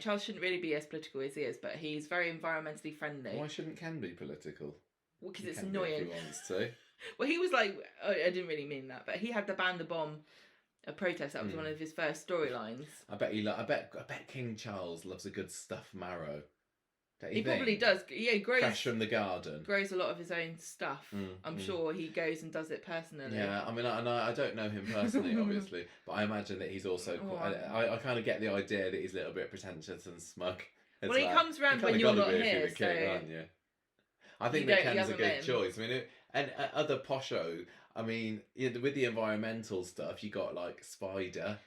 Charles shouldn't really be as political as he is, but he's very environmentally friendly. Why shouldn't Ken be political? Well, because it's annoying. If he wants to. Well, he was like, I didn't really mean that, but he had the ban the bomb, a protest. That was one of his first storylines. I bet King Charles loves a good stuffed marrow. He probably does. Yeah, he grows fresh from the garden. Grows a lot of his own stuff. I'm sure he goes and does it personally. Yeah, I mean, I don't know him personally, obviously, but I imagine that he's also. I kind of get the idea that he's a little bit pretentious and smug. Well, he comes around when you're not here, so. Aren't you? I think that Ken's a good choice. I mean, and other posho. I mean, with the environmental stuff, you got like Spider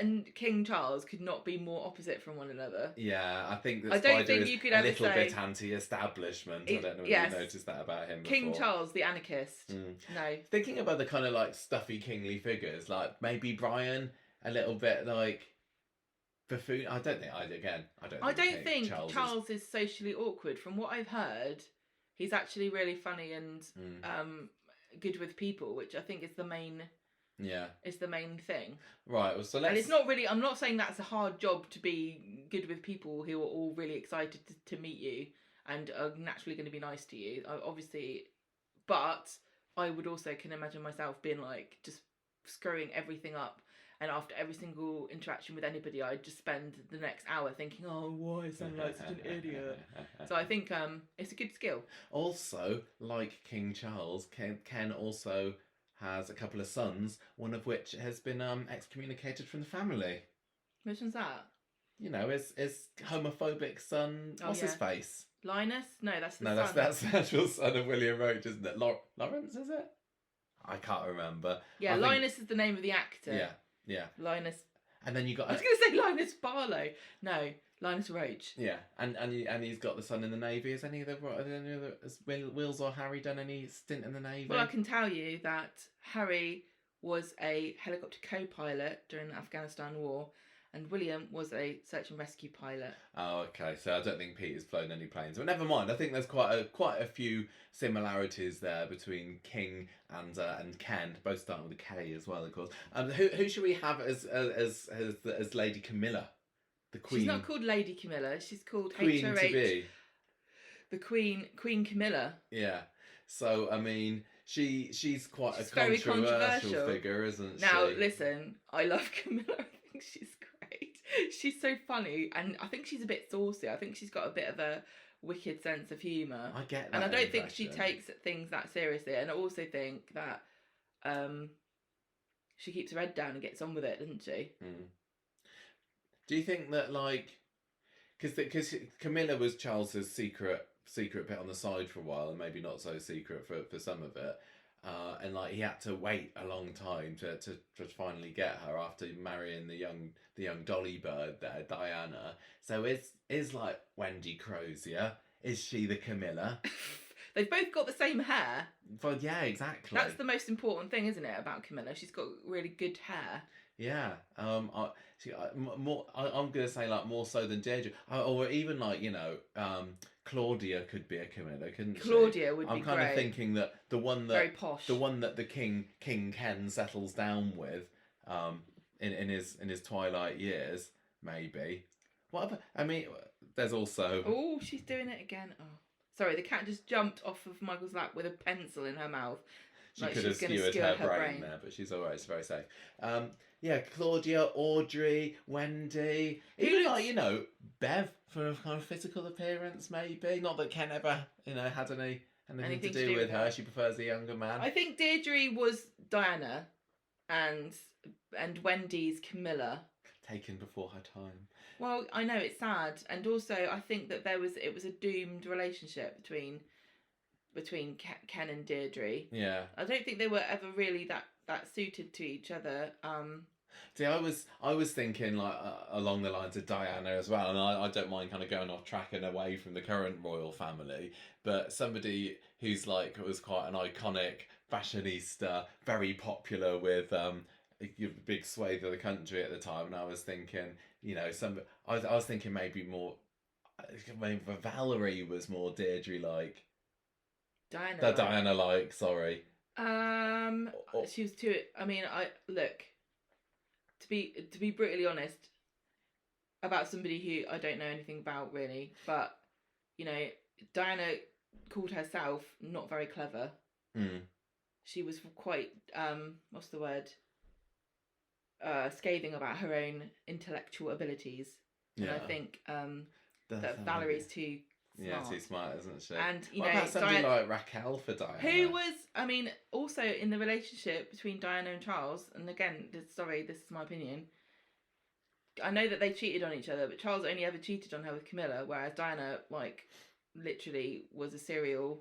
and King Charles could not be more opposite from one another. Yeah, I think that Spider is a little bit anti-establishment. I don't know if you noticed that about him. King Charles, the anarchist. No. Thinking about the kind of like stuffy kingly figures, like maybe Brian, a little bit like buffoon. I don't think Charles is socially awkward. From what I've heard, he's actually really funny and good with people, which I think is the main thing. Right, well, so and it's not really, I'm not saying that's a hard job to be good with people who are all really excited to meet you and are naturally going to be nice to you, obviously, but I would also can imagine myself being like just screwing everything up, and after every single interaction with anybody I'd just spend the next hour thinking, oh, why I sound like such an idiot. So I think it's a good skill. Also, like King Charles, Ken also has a couple of sons, one of which has been excommunicated from the family. Which one's that? His homophobic son, what's his face? Linus? No, that's the son. That's the actual son of William Roach, isn't it? Lawrence, is it? I can't remember. Yeah, Linus is the name of the actor. Yeah. Linus. And then you got. I was going to say Linus Barlow. No, Linus Roach. Yeah, and he's got the son in the Navy. Has Wills or Harry done any stint in the Navy? Well, I can tell you that Harry was a helicopter co-pilot during the Afghanistan war, and William was a search and rescue pilot. Oh, okay. So I don't think Peter's flown any planes, but never mind. I think there's quite a few similarities there between King and Ken, both starting with a K as well, of course. Who should we have as Lady Camilla, the Queen? She's not called Lady Camilla. She's called Queen HOH. To be. The Queen Camilla. Yeah. So I mean, she's quite a controversial figure, isn't she? Now listen, I love Camilla. I think she's great. She's so funny, and I think she's a bit saucy. I think she's got a bit of a wicked sense of humour. I get that. And I don't think she takes things that seriously. And I also think that she keeps her head down and gets on with it, doesn't she? Do you think that, like, because Camilla was Charles's secret bit on the side for a while, and maybe not so secret for some of it, and like he had to wait a long time to finally get her after marrying the young Dolly bird there, Diana. So is like Wendy Crozier, is she the Camilla? They've both got the same hair. Well, yeah, exactly. That's the most important thing, isn't it, about Camilla? She's got really good hair. Yeah. I'm gonna say like more so than Deirdre, or even like Claudia could be a Camilla, couldn't she? Claudia would be great. I'm kind of thinking that the one that very posh, the one that the King Ken settles down with, in his twilight years, maybe. What about? I mean, there's also. Oh, she's doing it again. Oh, sorry, the cat just jumped off of Michael's lap with a pencil in her mouth. She Like could she have was gonna skewered skewer her her brain brain. there, but she's alright. It's very safe. Yeah, Claudia, Audrey, Wendy, Who even looks- like, you know, Bev for a kind of physical appearance, maybe. Not that Ken ever, you know, had anything to do with her. She prefers the younger man. I think Deirdre was Diana, and Wendy's Camilla. Taken before her time. Well, I know it's sad, and also I think that it was a doomed relationship between Ken and Deirdre. Yeah. I don't think they were ever really that suited to each other. See, I was thinking like along the lines of Diana as well, and I don't mind kind of going off track and away from the current royal family, but somebody who's like was quite an iconic fashionista, very popular with a big swathe of the country at the time, and I was thinking, you know, I was thinking maybe Valerie was more Deirdre like. Diana like, sorry. She was too. I mean, to be brutally honest about somebody who I don't know anything about really, but you know, Diana called herself not very clever. She was quite what's the word? Scathing about her own intellectual abilities, and I think that Valerie's too. Smart. Yeah, too smart, isn't she? And you what know, about somebody like Raquel for Diana? Who was, I mean, also in the relationship between Diana and Charles, and again, this is my opinion. I know that they cheated on each other, but Charles only ever cheated on her with Camilla, whereas Diana, like, literally was a serial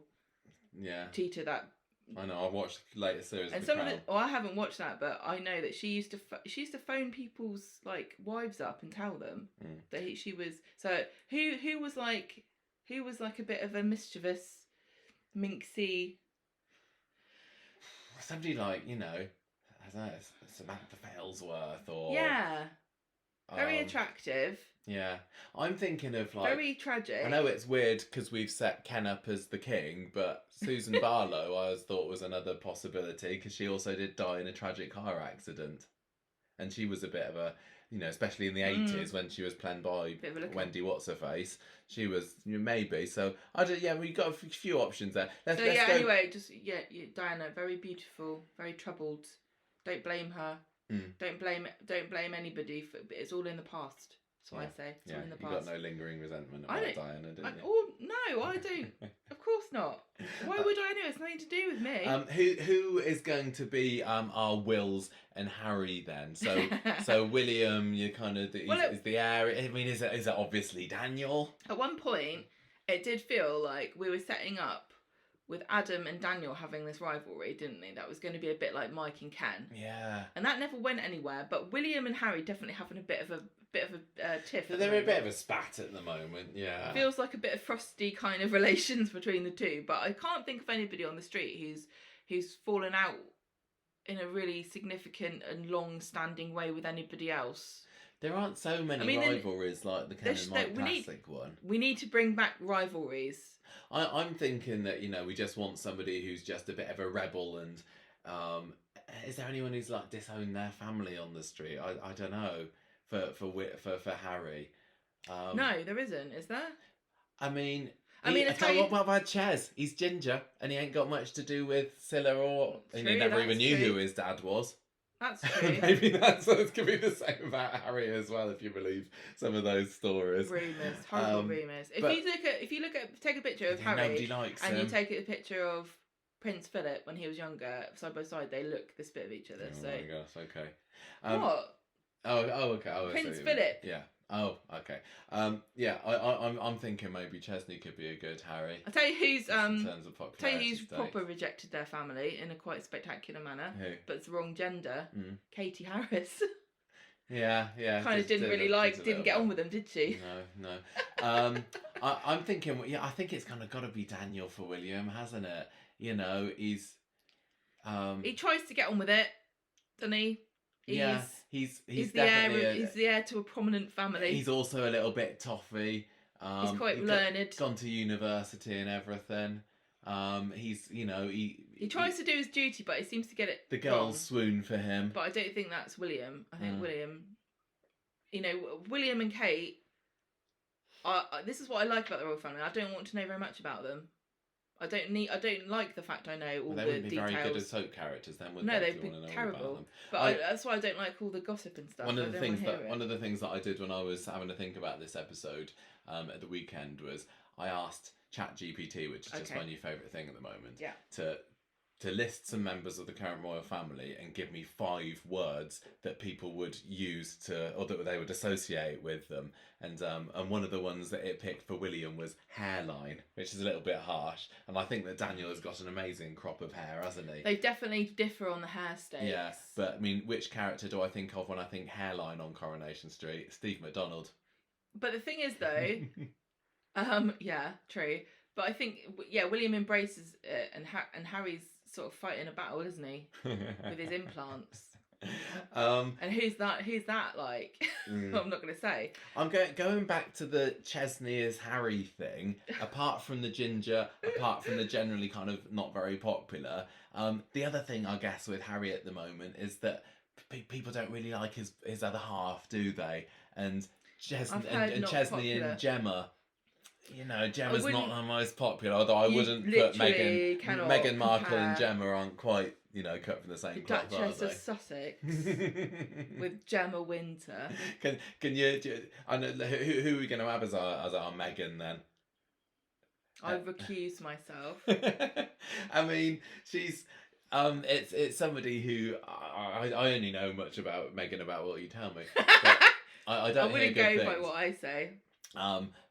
cheater that. I know. I've watched the latest series. And some of the, I haven't watched that, but I know that she used to phone people's like wives up and tell them that she was. So who was like a bit of a mischievous, minxy. Somebody like, you know, I don't know, Samantha Failsworth or very attractive. Yeah, I'm thinking of like very tragic. I know it's weird because we've set Ken up as the king, but Susan Barlow I always thought was another possibility because she also did die in a tragic car accident, and she was a bit of a, you know, especially in the 80s when she was played by Wendy What's-Her-Face, she was, you know, maybe. So I don't. Yeah, we've got a few options there. Let's go. Anyway, just Diana, very beautiful, very troubled. Don't blame her. Don't blame anybody for. It's all in the past. That's what I say. It's all in the past. You got no lingering resentment about Diana, didn't you? Oh no, I don't. Of course not. Why would I know? It's nothing to do with me. Who is going to be our Wills and Harry then? So William, you kind of is the heir. I mean, is it obviously Daniel? At one point, it did feel like we were setting up with Adam and Daniel having this rivalry, didn't they? That was going to be a bit like Mike and Ken. Yeah. And that never went anywhere. But William and Harry definitely having a bit of a tiff. They're a bit of a spat at the moment. Yeah. It feels like a bit of frosty kind of relations between the two. But I can't think of anybody on the street who's fallen out in a really significant and long-standing way with anybody else. There aren't so many rivalries like the Ken and Mike classic one. We need to bring back rivalries. I'm thinking that, you know, we just want somebody who's just a bit of a rebel, and is there anyone who's like disowned their family on the street? I don't know for Harry. No, there isn't. Is there? I mean, what about Ches? He's ginger and he ain't got much to do with Scylla, or he never even knew who his dad was. That's true. Maybe that's going to be the same about Harry as well, if you believe some of those stories. Rumours, horrible rumours. If you take a picture of Harry, nobody likes him. you take a picture of Prince Philip when he was younger, side by side, they look this bit of each other. Oh my gosh, okay. What? Oh, okay. Prince Philip. Yeah. Oh, okay. I'm thinking maybe Chesney could be a good Harry. I'll tell you who's in terms of popularity. tell you who's proper rejected their family in a quite spectacular manner. Who? But it's the wrong gender. Katie Harris. Yeah. Kind of didn't get on with them, did she? No. I'm thinking. Yeah, I think it's kind of got to be Daniel for William, hasn't it? You know, he's. He tries to get on with it, doesn't he? He's definitely he's the heir to a prominent family. He's also a little bit toffee. He's quite learned. Gone to university and everything. He's, you know, he tries to do his duty, but he seems to get it. The girls swoon for him. But I don't think that's William. I think William, you know, William and Kate. This is what I like about the royal family. I don't want to know very much about them. I don't like the fact I know all Well, they the wouldn't be details. very good as soap characters then, would No, they? they'd If be you want to know all about terrible. them. But that's why I don't like all the gossip and stuff. One of I the don't things want to hear it. one of the things that I did when I was having to think about this episode at the weekend was I asked ChatGPT, which is just my new favourite thing at the moment, to list some members of the current royal family and give me 5 words that people would use or that they would associate with them. And one of the ones that it picked for William was hairline, which is a little bit harsh. And I think that Daniel has got an amazing crop of hair, hasn't he? They definitely differ on the hair stakes. Yeah, but I mean, which character do I think of when I think hairline on Coronation Street? Steve McDonald. But the thing is, though, yeah, true. But I think, William embraces it, and Harry's sort of fighting a battle, isn't he, with his implants? And who's that like? I'm not going to say. I'm going back to the Chesney as Harry thing. Apart from the ginger, apart from the generally kind of not very popular, the other thing I guess with Harry at the moment is that people don't really like his other half, do they? And Chesney and Gemma. You know, Gemma's not the most popular, although I wouldn't put Meghan Markle and Gemma aren't quite, cut from the same cloth, Duchess of Sussex with Gemma Winter. Can you? I know who are we going to have as our Meghan then? I recuse myself. I mean, she's it's somebody who I only know much about Meghan about what you tell me. But I don't. I wouldn't go by what I say.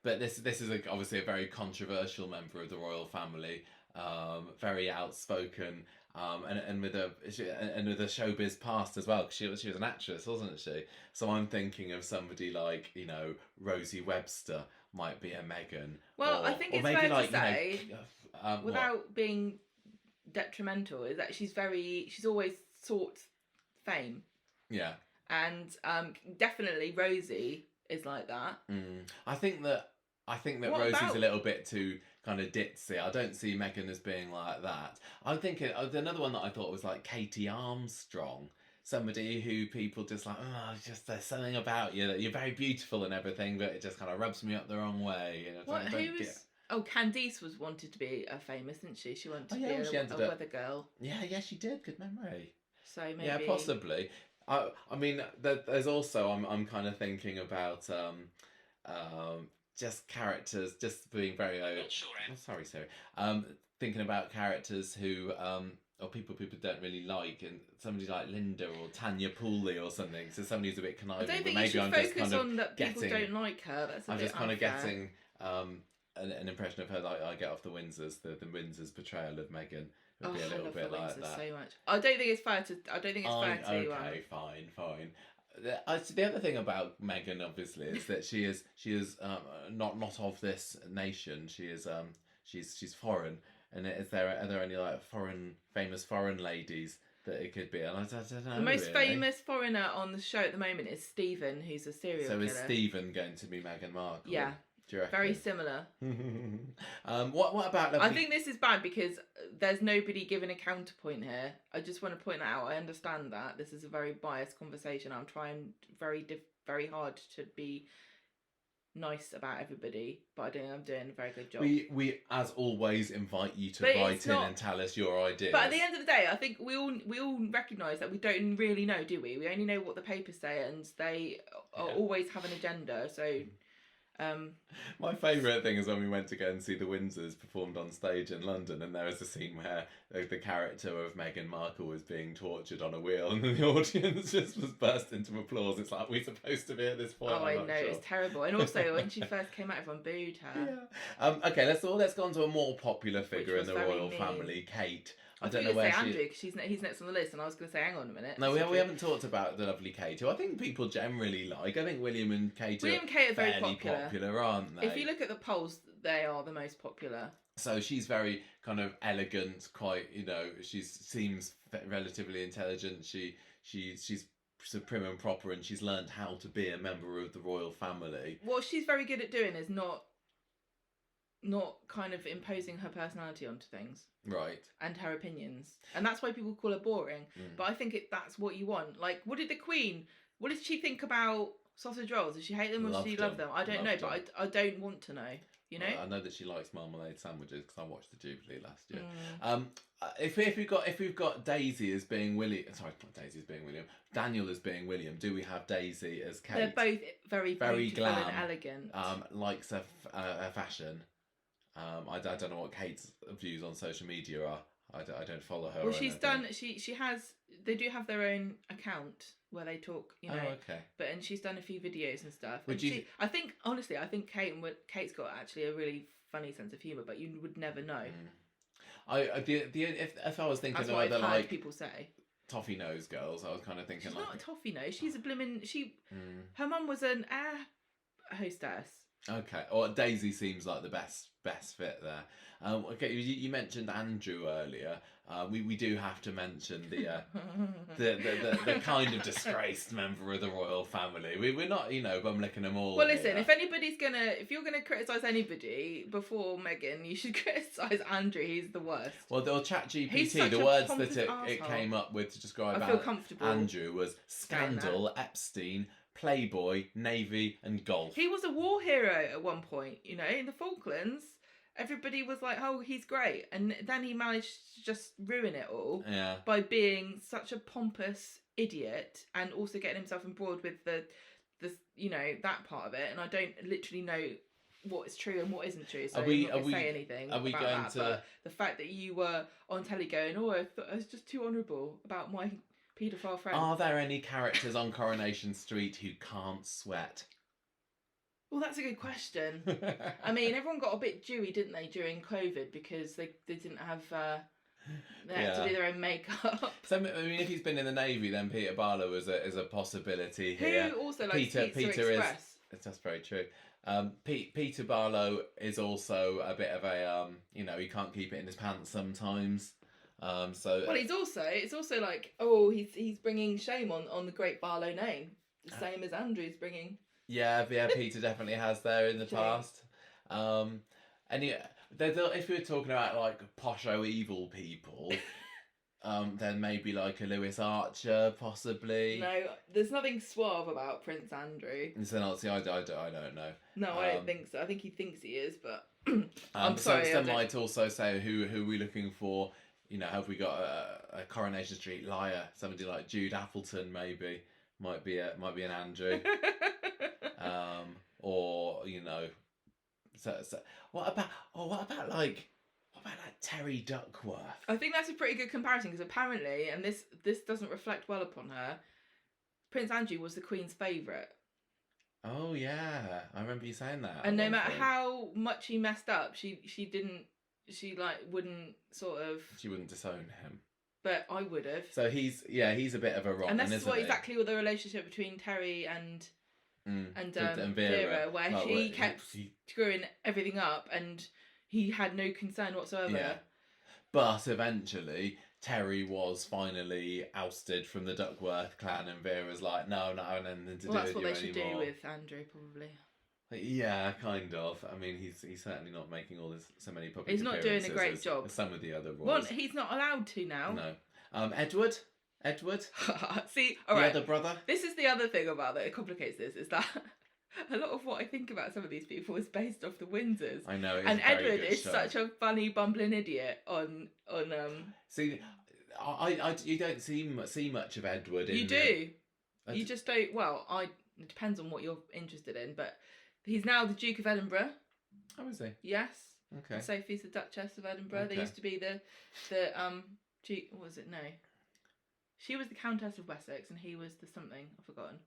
But this is obviously a very controversial member of the royal family, very outspoken, and with a showbiz past as well. Cause she was an actress, wasn't she? So I'm thinking of somebody like Rosie Webster might be a Meghan. Well, I think it's fair to say, without being detrimental, is that she's always sought fame. Yeah. And definitely Rosie is like that. I think that Rosie's a little bit too kind of ditzy. I don't see Meghan as being like that. I'm thinking another one that I thought was like Katie Armstrong, somebody who people just like, just there's something about you that you're very beautiful and everything, but it just kind of rubs me up the wrong way. Candice was wanted to be famous, didn't she? She wanted to be a weather girl. Yeah, she did. Good memory. So maybe. Yeah, possibly. I mean, there's also I'm kind of thinking about just characters just being very. Sorry, Siri. Thinking about characters who or people don't really like, and somebody like Linda or Tanya Pooley or something. So somebody who's a bit conniving. I don't think maybe you should I'm focus just kind of on that people don't like her. That's I'm just kind of getting an impression of her that I get off the Windsors. The Windsors' portrayal of Meghan. Would be a little bit like that. So much. I don't think it's fair to. Okay, fine. The other thing about Meghan, obviously, is that she is not of this nation. She is she's foreign. And are there any like famous foreign ladies that it could be? And I don't know. The most famous foreigner on the show at the moment is Stephen, who's a serial killer. So is Stephen going to be Meghan Markle? Yeah. Very similar. What about? I think this is bad because there's nobody giving a counterpoint here. I just want to point that out. I understand that this is a very biased conversation. I'm trying very hard to be nice about everybody, but I don't think I'm doing a very good job. We as always invite you to write in and tell us your ideas. But at the end of the day, I think we all recognise that we don't really know, do we? We only know what the papers say, and they always have an agenda. So. My favourite thing is when we went to go and see the Windsors performed on stage in London, and there was a scene where the character of Meghan Markle was being tortured on a wheel, and the audience just was burst into applause. It's like, we're supposed to be at this point. Oh, I know, it's terrible. And also, when she first came out, everyone booed her. Yeah. Okay, let's go on to a more popular figure in the royal family, Kate. I don't know where say Andrew, because he's next on the list, and I was going to say, hang on a minute. No, we haven't talked about the lovely Kate, who I think people generally like. I think William and Kate are very popular, aren't they? If you look at the polls, they are the most popular. So she's very kind of elegant, quite, she seems relatively intelligent. She's prim and proper, and she's learned how to be a member of the royal family. What she's very good at doing is not kind of imposing her personality onto things. Right. And her opinions. And that's why people call her boring. But I think that's what you want. Like, what did she think about sausage rolls? Does she hate them or does she love them? I don't know, but I don't want to know. You know. Well, I know that she likes marmalade sandwiches because I watched the Jubilee last year. If we've got Daisy as being William, sorry, not Daisy as being William, Daniel as being William, do we have Daisy as Kate? They're both very beautiful glam, and elegant. Likes her fashion. I don't know what Kate's views on social media are. I don't follow her. Well, she's done. She has. They do have their own account where they talk. You know. Oh, okay. And she's done a few videos and stuff. Would you? I think honestly, Kate's got actually a really funny sense of humour, but you would never know. If I was thinking that's of what other like people say. Toffee nose girls, I was kind of thinking She's like not a toffee nose. She's a blimmin'. Her mum was an air hostess. Okay, or Daisy seems like the best fit there. Okay, you mentioned Andrew earlier. We do have to mention the kind of disgraced member of the royal family. We're not, bum licking them all. Well, listen, if you're gonna criticise anybody before Meghan, you should criticise Andrew. He's the worst. Well, the ChatGPT, the words that it came up with to describe Andrew was scandal, Epstein, Playboy, Navy, and golf. He was a war hero at one point, in the Falklands. Everybody was like, oh, he's great. And then he managed to just ruin it all by being such a pompous idiot and also getting himself embroiled with the that part of it. And I don't literally know what is true and what isn't true. So I'm not going to say anything about that. But the fact that you were on telly going, oh, I thought I was just too honourable about my paedophile friend. Are there any characters on Coronation Street who can't sweat? Well, that's a good question. I mean, everyone got a bit dewy, didn't they, during COVID because they didn't have they had to do their own makeup. So I mean, if he's been in the Navy, then Peter Barlow is a possibility here. Who also likes Peter Express. That's very true. Peter Barlow is also a bit of a he can't keep it in his pants sometimes. Well, it's also like, oh, he's bringing shame on the great Barlow name, the same as Andrew's bringing. Yeah, Peter definitely has there in the past. If we were talking about like posho evil people, then maybe like a Lewis Archer, possibly. No, there's nothing suave about Prince Andrew. So I don't know. No, I don't think so. I think he thinks he is, but I'm sorry. Some might also say who are we looking for? Have we got a Coronation Street liar? Somebody like Jude Appleton, maybe might be an Andrew. Or so what about like Terry Duckworth? I think that's a pretty good comparison because apparently, and this doesn't reflect well upon her, Prince Andrew was the Queen's favourite. Oh yeah, I remember you saying that. And no matter how much he messed up, she wouldn't sort of. She wouldn't disown him. But I would have. So he's a bit of a rock. And that's exactly what the relationship between Terry and Vera, where he kept screwing everything up and he had no concern whatsoever. Yeah. But eventually, Terry was finally ousted from the Duckworth clan, and Vera's like, no, nothing to do with you anymore. Well, that's what they should do with Andrew, probably. Yeah, kind of. I mean, he's certainly not making so many public He's not doing a great job. As some of the other royals. Well, he's not allowed to now. No. Edward? See, all right. The other brother? This is the other thing about that. It complicates this, is that a lot of what I think about some of these people is based off the Windsors. I know. And Edward is such a funny, bumbling idiot on. See, you don't see much of Edward. You do. You just don't. Well, it depends on what you're interested in, but he's now the Duke of Edinburgh. Oh, is he? Yes. Okay. Sophie's the Duchess of Edinburgh. Okay. They used to be the Duke. What was it? No. She was the Countess of Wessex, and he was the something I've forgotten.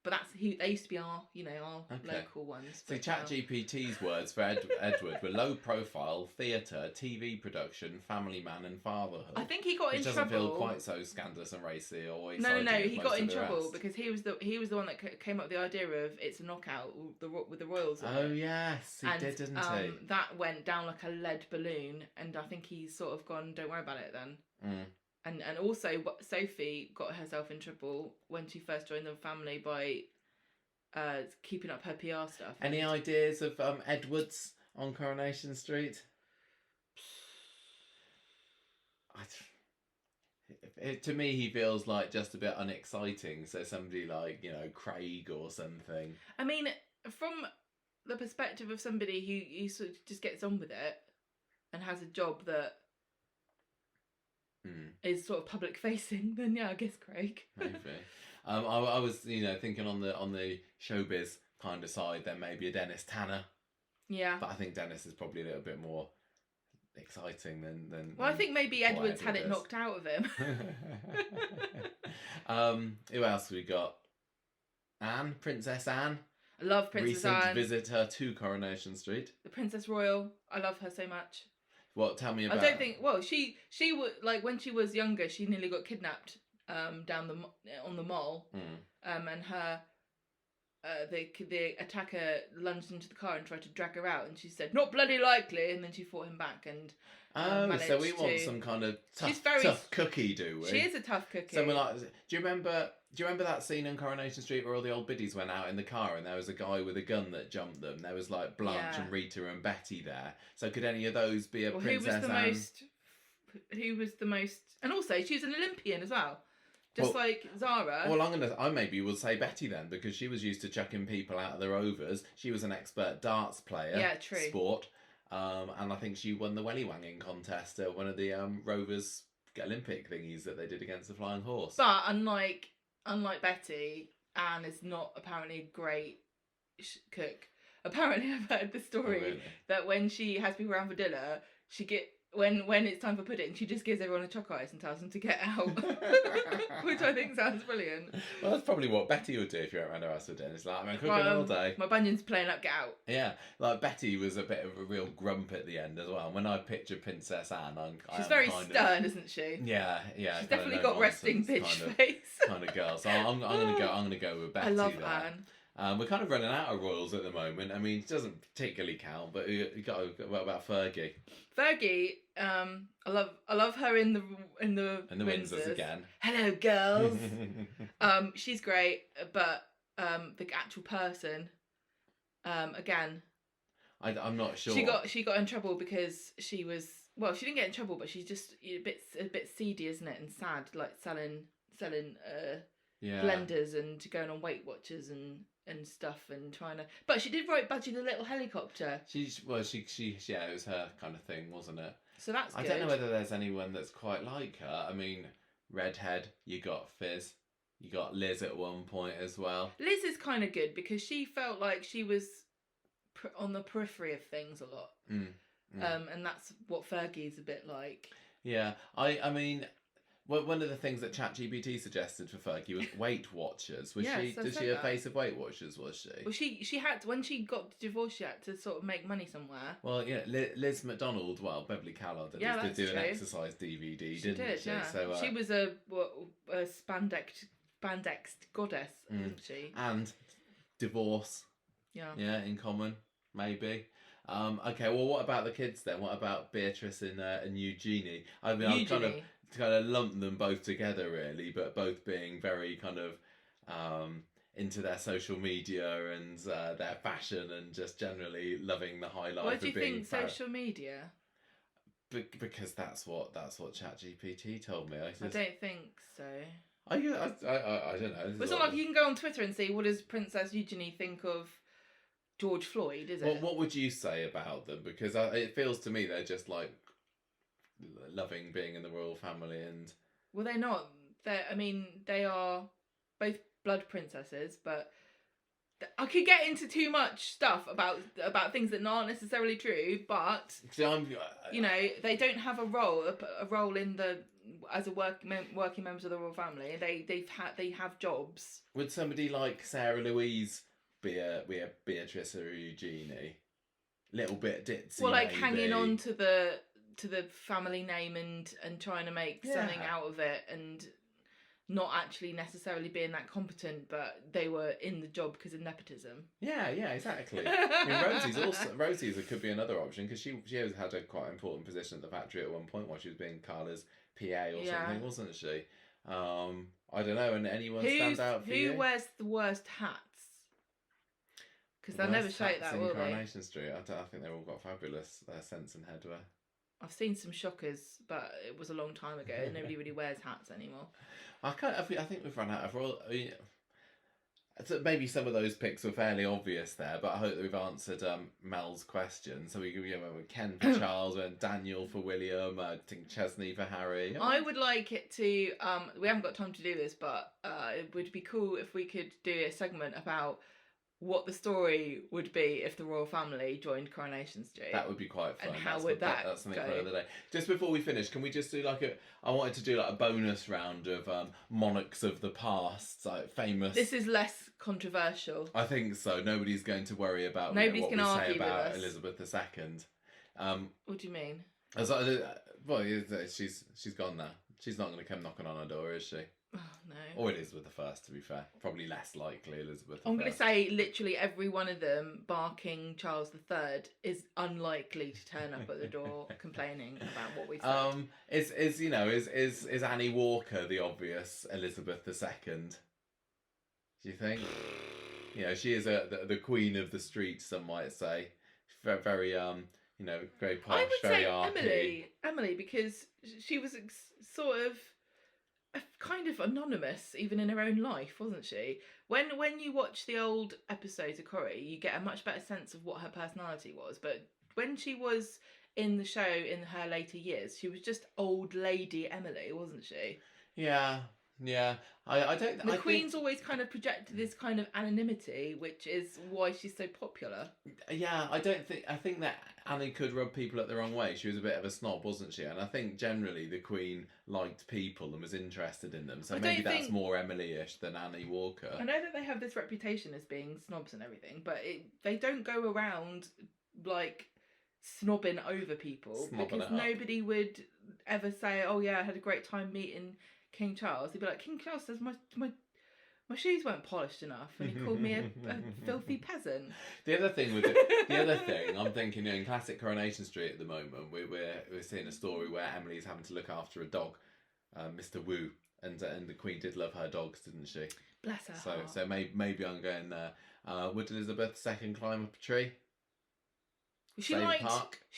But they used to be our local ones. So ChatGPT's words for Edward were low profile, theatre, TV production, family man, and fatherhood. I think he got in trouble. Which doesn't feel quite so scandalous and racy or. No. He got in trouble because he was the one that came up with the idea of it's a knockout with the royals. Oh yes, he did, didn't he? That went down like a lead balloon, and I think he's sort of gone. Don't worry about it then. And also, Sophie got herself in trouble when she first joined the family by keeping up her PR stuff. Any ideas of Edwards on Coronation Street? To me, he feels like just a bit unexciting. So somebody like, Craig or something. I mean, from the perspective of somebody who sort of just gets on with it and has a job that is sort of public facing, then yeah, I guess Craig. Maybe. I was, thinking on the showbiz kind of side, then maybe a Dennis Tanner. Yeah. But I think Dennis is probably a little bit more exciting than. Well, I think maybe Edward's had it knocked out of him. Who else have we got? Anne, Princess Anne. I love Princess Anne. Recent visitor to Coronation Street. The Princess Royal. I love her so much. What? Tell me about. I don't think. Well, she would like when she was younger. She nearly got kidnapped. Down on the mall. And her. The attacker lunged into the car and tried to drag her out, and she said, "Not bloody likely," and then she fought him back and. So we want some kind of tough cookie, do we? She is a tough cookie. Someone like. Do you remember that scene on Coronation Street where all the old biddies went out in the car and there was a guy with a gun that jumped them? There was like Blanche and Rita and Betty there. So could any of those be a Princess Anne? Who was the most? And also, she was an Olympian as well. Just like Zara. Well, I maybe will say Betty then, because she was used to chucking people out of the Rovers. She was an expert darts player. Yeah, true. Sport. And I think she won the welly wanging contest at one of the Rovers Olympic thingies that they did against the Flying Horse. But unlike Betty, Anne is not apparently a great cook. Apparently, I've heard the story that when she has people around for dinner, when it's time for pudding, she just gives everyone a choc ice and tells them to get out. Which I think sounds brilliant. Well, that's probably what Betty would do if you went around her house for dinner. It's like, I'm cooking all day. My bunion's playing up, get out. Yeah, like Betty was a bit of a real grump at the end as well. When I picture Princess Anne, she's very stern, isn't she? Yeah. She's definitely got resting bitch face. Kind of girl. So I'm gonna go with Betty. I love there. Anne. We're kind of running out of royals at the moment. I mean, it doesn't particularly count, but what about Fergie? Fergie, I love her in the Windsors again. Hello, girls. She's great, but the actual person, again, I'm not sure. She got in trouble because she was she didn't get in trouble, but she's just a bit seedy, isn't it, and sad, like selling blenders and going on Weight Watchers and stuff and trying to. But she did write Budgie the Little Helicopter. She it was her kind of thing, wasn't it? So that's good. I don't know whether there's anyone that's quite like her. I mean, redhead, you got Fizz, you got Liz at one point as well. Liz is kind of good because she felt like she was on the periphery of things a lot. And that's what Fergie's a bit like. Yeah, I mean. Well, one of the things that ChatGPT suggested for Fergie was Weight Watchers. Did she a face of Weight Watchers, was she? Well, she had when she got divorced, she had to sort of make money somewhere. Well, yeah, Liz McDonald, Beverly Callard, did do an exercise DVD, didn't she? Yeah. So she was a spandexed goddess, wasn't she? And divorce. Yeah, in common, maybe. Okay, well, what about the kids then? What about Beatrice and Eugenie? I mean, I've kind of lump them both together really, but both being very kind of into their social media and their fashion and just generally loving the high life. Why do you think social media? Because that's what ChatGPT told me. I don't think so. I don't know. It's not like you can go on Twitter and see what does Princess Eugenie think of George Floyd, is it? Well, what would you say about them? Because it feels to me they're just like loving being in the royal family and. Well, they're not. They are both blood princesses, but I could get into too much stuff about things that aren't necessarily true. But they don't have a role in the as a working members of the royal family. They have jobs. Would somebody like Sarah Louise be a Beatrice or Eugenie? Little bit ditzy. Well, like maybe. Hanging on to the family name and trying to make something out of it and not actually necessarily being that competent, but they were in the job because of nepotism. Yeah, exactly. I mean, Rosie's could be another option because she has had a quite important position at the factory at one point while she was being Carla's PA or something, wasn't she? I don't know. And anyone stand out for you? Who wears the worst hats? Because they'll never show that, will they? Coronation Street. I think they've all got fabulous scents and headwear. I've seen some shockers, but it was a long time ago. Nobody really wears hats anymore. I think we've run out of all. So maybe some of those picks were fairly obvious there, but I hope that we've answered Mel's question. So we went Ken for Charles, and Daniel for William, I think Chesney for Harry. I would like it to. We haven't got time to do this, but it would be cool if we could do a segment about what the story would be if the royal family joined Coronation Street. That would be quite fun. And how would that's something for another day. Just before we finish, can we just do I wanted to do like a bonus round of monarchs of the past, like famous. This is less controversial. I think so. Nobody's going to worry about what we say about Elizabeth II. What do you mean? She's gone now. She's not going to come knocking on our door, is she? Oh, no. Or Elizabeth I, to be fair. Probably less likely Elizabeth I. I'm going to say literally every one of them, barking Charles III, is unlikely to turn up at the door complaining about what we said. Is Annie Walker the obvious Elizabeth II? Do you think? She is the queen of the street, some might say. Very, very very posh, I would very say arty. Emily, because she was sort of kind of anonymous even in her own life, wasn't she? When you watch the old episodes of Corrie, you get a much better sense of what her personality was. But when she was in the show in her later years, she was just old lady Emily, wasn't she? Yeah. I don't. The Queen's always kind of projected this kind of anonymity, which is why she's so popular. Yeah, I think that Annie could rub people up the wrong way. She was a bit of a snob, wasn't she? And I think generally the Queen liked people and was interested in them. So maybe that's more Emily-ish than Annie Walker. I know that they have this reputation as being snobs and everything, but they don't go around like snobbing over people, because nobody would ever say, "Oh yeah, I had a great time meeting King Charles." He'd be like, "King Charles says my shoes weren't polished enough, and he called me a filthy peasant." The other thing I'm thinking, in classic Coronation Street at the moment, we're seeing a story where Emily's having to look after a dog, Mr. Wu, and the Queen did love her dogs, didn't she? Bless her heart. So maybe I'm going there. Would Elizabeth II climb up a tree? She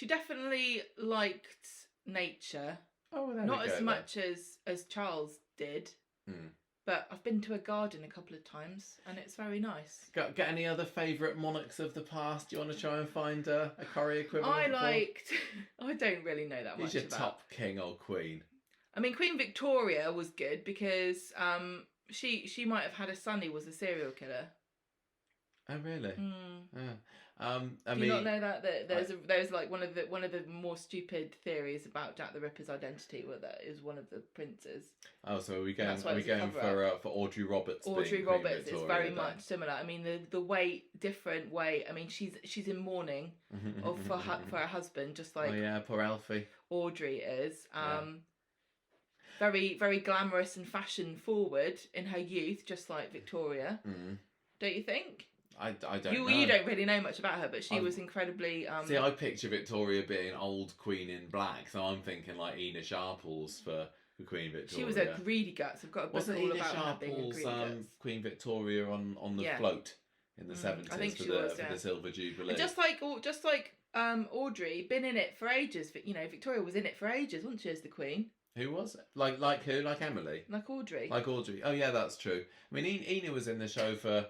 definitely liked nature. Oh, well, not as much as Charles did. Mm. But I've been to a garden a couple of times, and it's very nice. Got any other favourite monarchs of the past? Do you want to try and find a Corrie equivalent? I don't really know that much Who's your about. top king or queen? I mean, Queen Victoria was good because she might have had a son who was a serial killer. Oh, really? Mm. Do you not know that there's like one of the more stupid theories about Jack the Ripper's identity, where that is one of the princes. Oh, so are we going for Audrey Roberts? Audrey Roberts is very much similar. I mean, the different weight. I mean, she's in mourning for her husband, just like poor Alfie. Audrey is. Very, very glamorous and fashion forward in her youth, just like Victoria. Mm. Don't you think? I don't know. You don't really know much about her, but she was incredibly... See, I picture Victoria being old Queen in black, so I'm thinking like Ina Sharples for Queen Victoria. She was a greedy guts. I've got a book all about her being a greedy guts. Queen Victoria on the float in the 70s I think for she the Silver Jubilee. And just like Audrey, been in it for ages. Victoria was in it for ages, wasn't she, as the Queen? Who was it? Like who? Like Emily? Like Audrey. Oh yeah, that's true. I mean, Ina was in the show for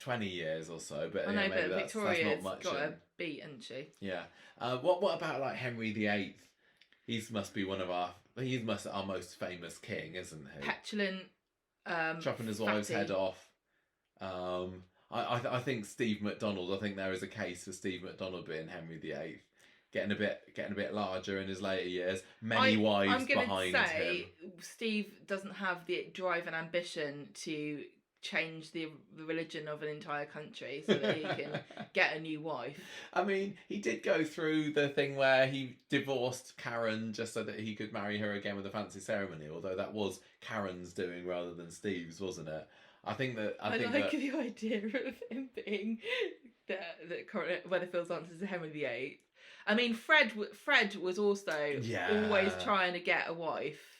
20 years or so, but I know, maybe but Victoria's that's not much got a beat, hasn't she? Yeah. What about like Henry VIII? He's our most famous king, isn't he? Petulant. Chopping his wife's head off. I think Steve McDonald. I think there is a case for Steve McDonald being Henry VIII. Getting a bit larger in his later years. Many wives behind him. I'm going to say Steve doesn't have the drive and ambition to change the religion of an entire country so that he can get a new wife. I mean, he did go through the thing where he divorced Karen just so that he could marry her again with a fancy ceremony, although that was Karen's doing rather than Steve's, wasn't it? I like the idea of him being that Weatherfield's answer to Henry VIII. I mean, Fred was also always trying to get a wife.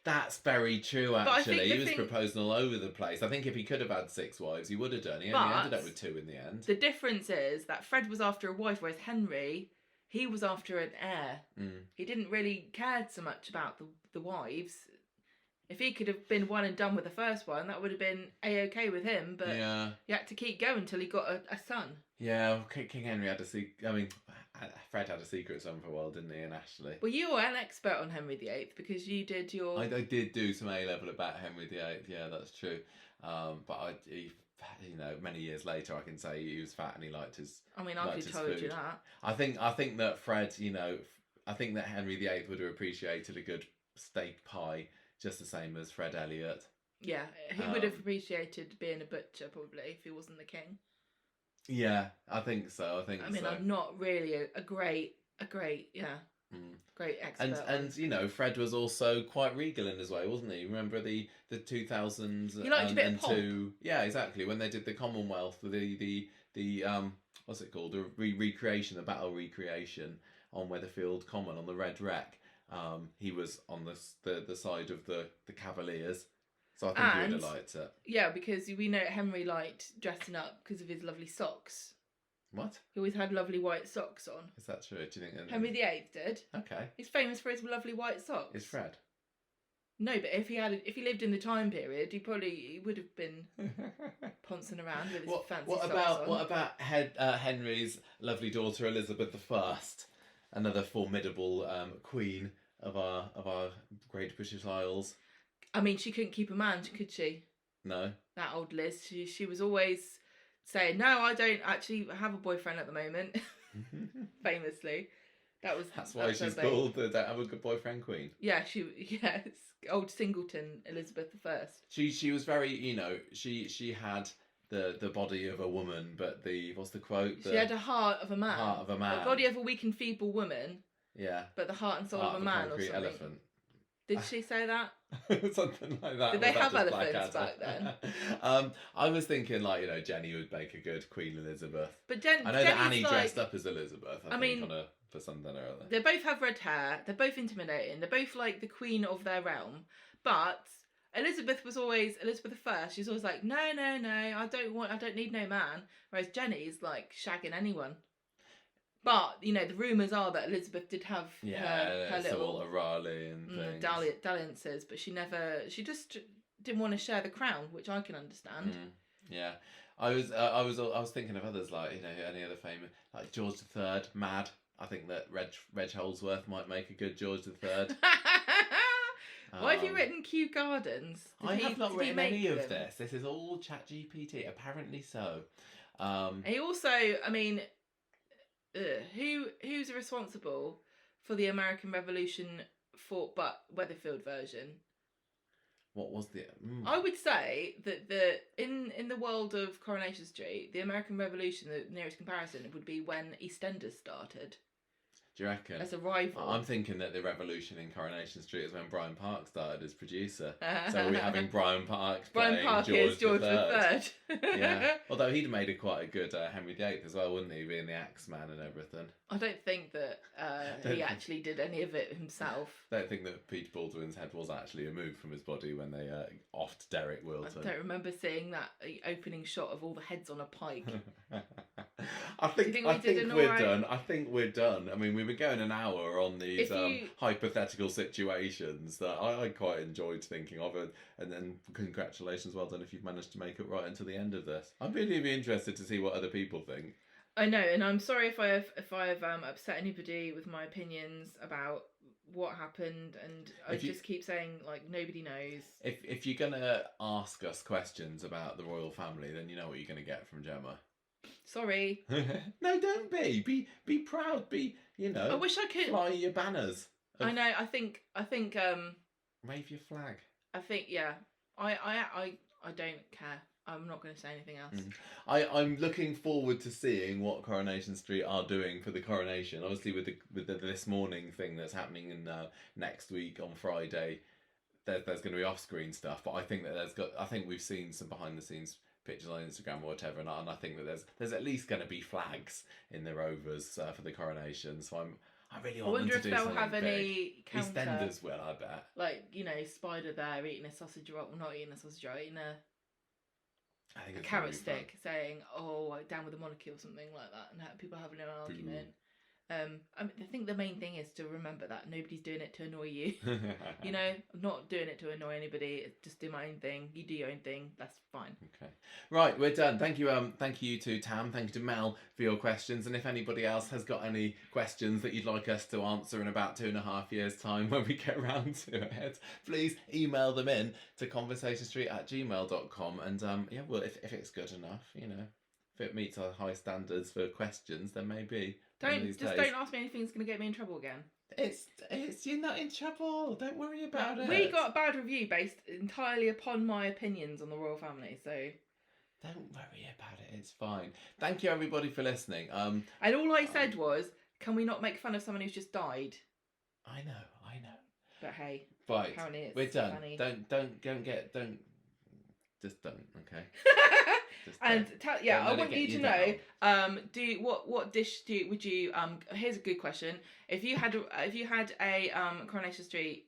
That's very true, actually. He was proposing all over the place. I think if he could have had 6 wives, he would have done. He only ended up with 2 in the end. The difference is that Fred was after a wife, whereas Henry, he was after an heir. Mm. He didn't really care so much about the wives. If he could have been one and done with the first one, that would have been A-okay with him, but he had to keep going until he got a son. Yeah, King Henry had a secret. I mean, Fred had a secret son for a while, didn't he, and Ashley? Well, you were an expert on Henry VIII because you did your... I did do some A-level about Henry VIII, yeah, that's true. But many years later, I can say he was fat and he liked his I mean, I could have told you that. I think that Fred, I think that Henry VIII would have appreciated a good steak pie just the same as Fred Elliot. Yeah, he would have appreciated being a butcher probably if he wasn't the king. Yeah, I think so. I mean, I'm not really a great great expert. And Fred was also quite regal in his way, wasn't he? Remember the 2000s? He liked a bit of pomp. Yeah, exactly. When they did the Commonwealth, the what's it called? The recreation, the battle recreation on Weatherfield Common on the Red Wreck. He was on the side of the Cavaliers, so I think he would have liked it. Yeah, because we know Henry liked dressing up because of his lovely socks. What? He always had lovely white socks on. Is that true? Do you think Henry VIII did? Okay. He's famous for his lovely white socks. Is Fred? No, but if he lived in the time period, he would have been pouncing around with his fancy socks on. What about Henry's lovely daughter Elizabeth I, another formidable queen of our great British Isles? I mean, she couldn't keep a man, could she? No. That old Liz. She was always saying, "No, I don't actually have a boyfriend at the moment." Famously, that's why she's called the "Don't Have a Good Boyfriend" queen. Yeah, it's old singleton Elizabeth I. She was very, she had the body of a woman, but what's the quote? She had a heart of a man. Heart of a man. The body of a weak and feeble woman. Yeah. But the heart and soul of a man or something. Elephant. Did she say that? Something like that. Did they have elephants back then? I was thinking Jenny would make a good Queen Elizabeth. But I know that Annie dressed up as Elizabeth. I think for something or other. They both have red hair. They're both intimidating. They're both like the queen of their realm. But Elizabeth I. She's always like, no, I don't need no man. Whereas Jenny's like shagging anyone. But the rumours are that Elizabeth did have her little Raleigh and things. dalliances, but she just didn't want to share the crown, which I can understand. Yeah, I was thinking of others like any other famous like George III, mad. I think that Reg Holdsworth might make a good George III. Why have you written Kew Gardens? I have not written any of this. This is all ChatGPT. Apparently so. He also, I mean, who's responsible for the American Revolution Fort Butt Weatherfield version? What was the? I would say that in the world of Coronation Street, the American Revolution, the nearest comparison would be when EastEnders started. Do you reckon? As a rival. I'm thinking that the revolution in Coronation Street is when Brian Park started as producer. So we're having Brian Park playing George III. Yeah. Although he'd made quite a good Henry VIII as well, wouldn't he? Being the Axeman and everything. I don't think that he actually did any of it himself. I don't think that Peter Baldwin's head was actually removed from his body when they offed Derek Wilton. I don't remember seeing that opening shot of all the heads on a pike. I think we're done. I think we're done. I mean, we've been going an hour on these hypothetical situations that I quite enjoyed thinking of, and then congratulations, well done if you've managed to make it right until the end of this. I'm really interested to see what other people think. I know, and I'm sorry if I've upset anybody with my opinions about what happened, and I just keep saying like nobody knows. If you're gonna ask us questions about the royal family, then you know what you're gonna get from Gemma. Sorry. No, don't be. Be proud. I wish I could fly your banners. I know. I think. Wave your flag. I think. Yeah. I don't care. I'm not going to say anything else. I'm looking forward to seeing what Coronation Street are doing for the coronation. Obviously, with the this morning thing that's happening in next week on Friday, there's going to be off-screen stuff. But I think that I think we've seen some behind-the-scenes pictures on Instagram or whatever, and I think that there's at least going to be flags in the Rovers for the coronation. So I really want them to do something big. I wonder if they'll have any counter. EastEnders will, I bet. Like Spider there eating a sausage roll, not eating a sausage roll, eating a carrot stick, saying "Oh, down with the monarchy" or something like that, and people having an argument. I think the main thing is to remember that nobody's doing it to annoy you. You know, I'm not doing it to annoy anybody. Just do my own thing. You do your own thing. That's fine. Okay. Right, we're done. Thank you to Tam. Thank you to Mel for your questions. And if anybody else has got any questions that you'd like us to answer in about 2.5 years' time when we get around to it, please email them in to conversationstreet@gmail.com. And well, if it's good enough, you know, if it meets our high standards for questions, then maybe. Don't ask me anything that's going to get me in trouble again. It's you're not in trouble. Don't worry about it. We got a bad review based entirely upon my opinions on the royal family, so don't worry about it. It's fine. Thank you everybody for listening. And all I said was, can we not make fun of someone who's just died? I know. But hey, right, apparently it's we're done. funny. Just don't. Okay. And I want you to know. What dish would you? Here's a good question. If you had a Coronation Street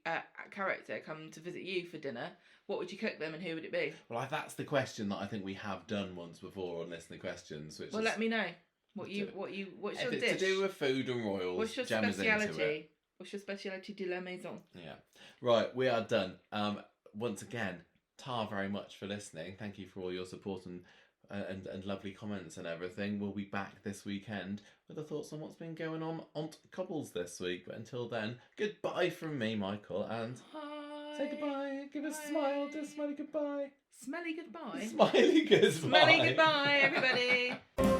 character come to visit you for dinner, what would you cook them, and who would it be? Well, that's the question that I think we have done once before on Listener Questions. Let me know what's your if dish? It's to do with food and royals. What's your speciality? What's your speciality de la maison? Yeah. Right, we are done. Once again, tar very much for listening. Thank you for all your support and lovely comments and everything. We'll be back this weekend with the thoughts on what's been going on Couples this week. But until then, goodbye from me, Michael, and hi. Say goodbye. Give us a smile. Do a smiley goodbye. Smelly goodbye. Smiley goodbye. Smelly goodbye, everybody.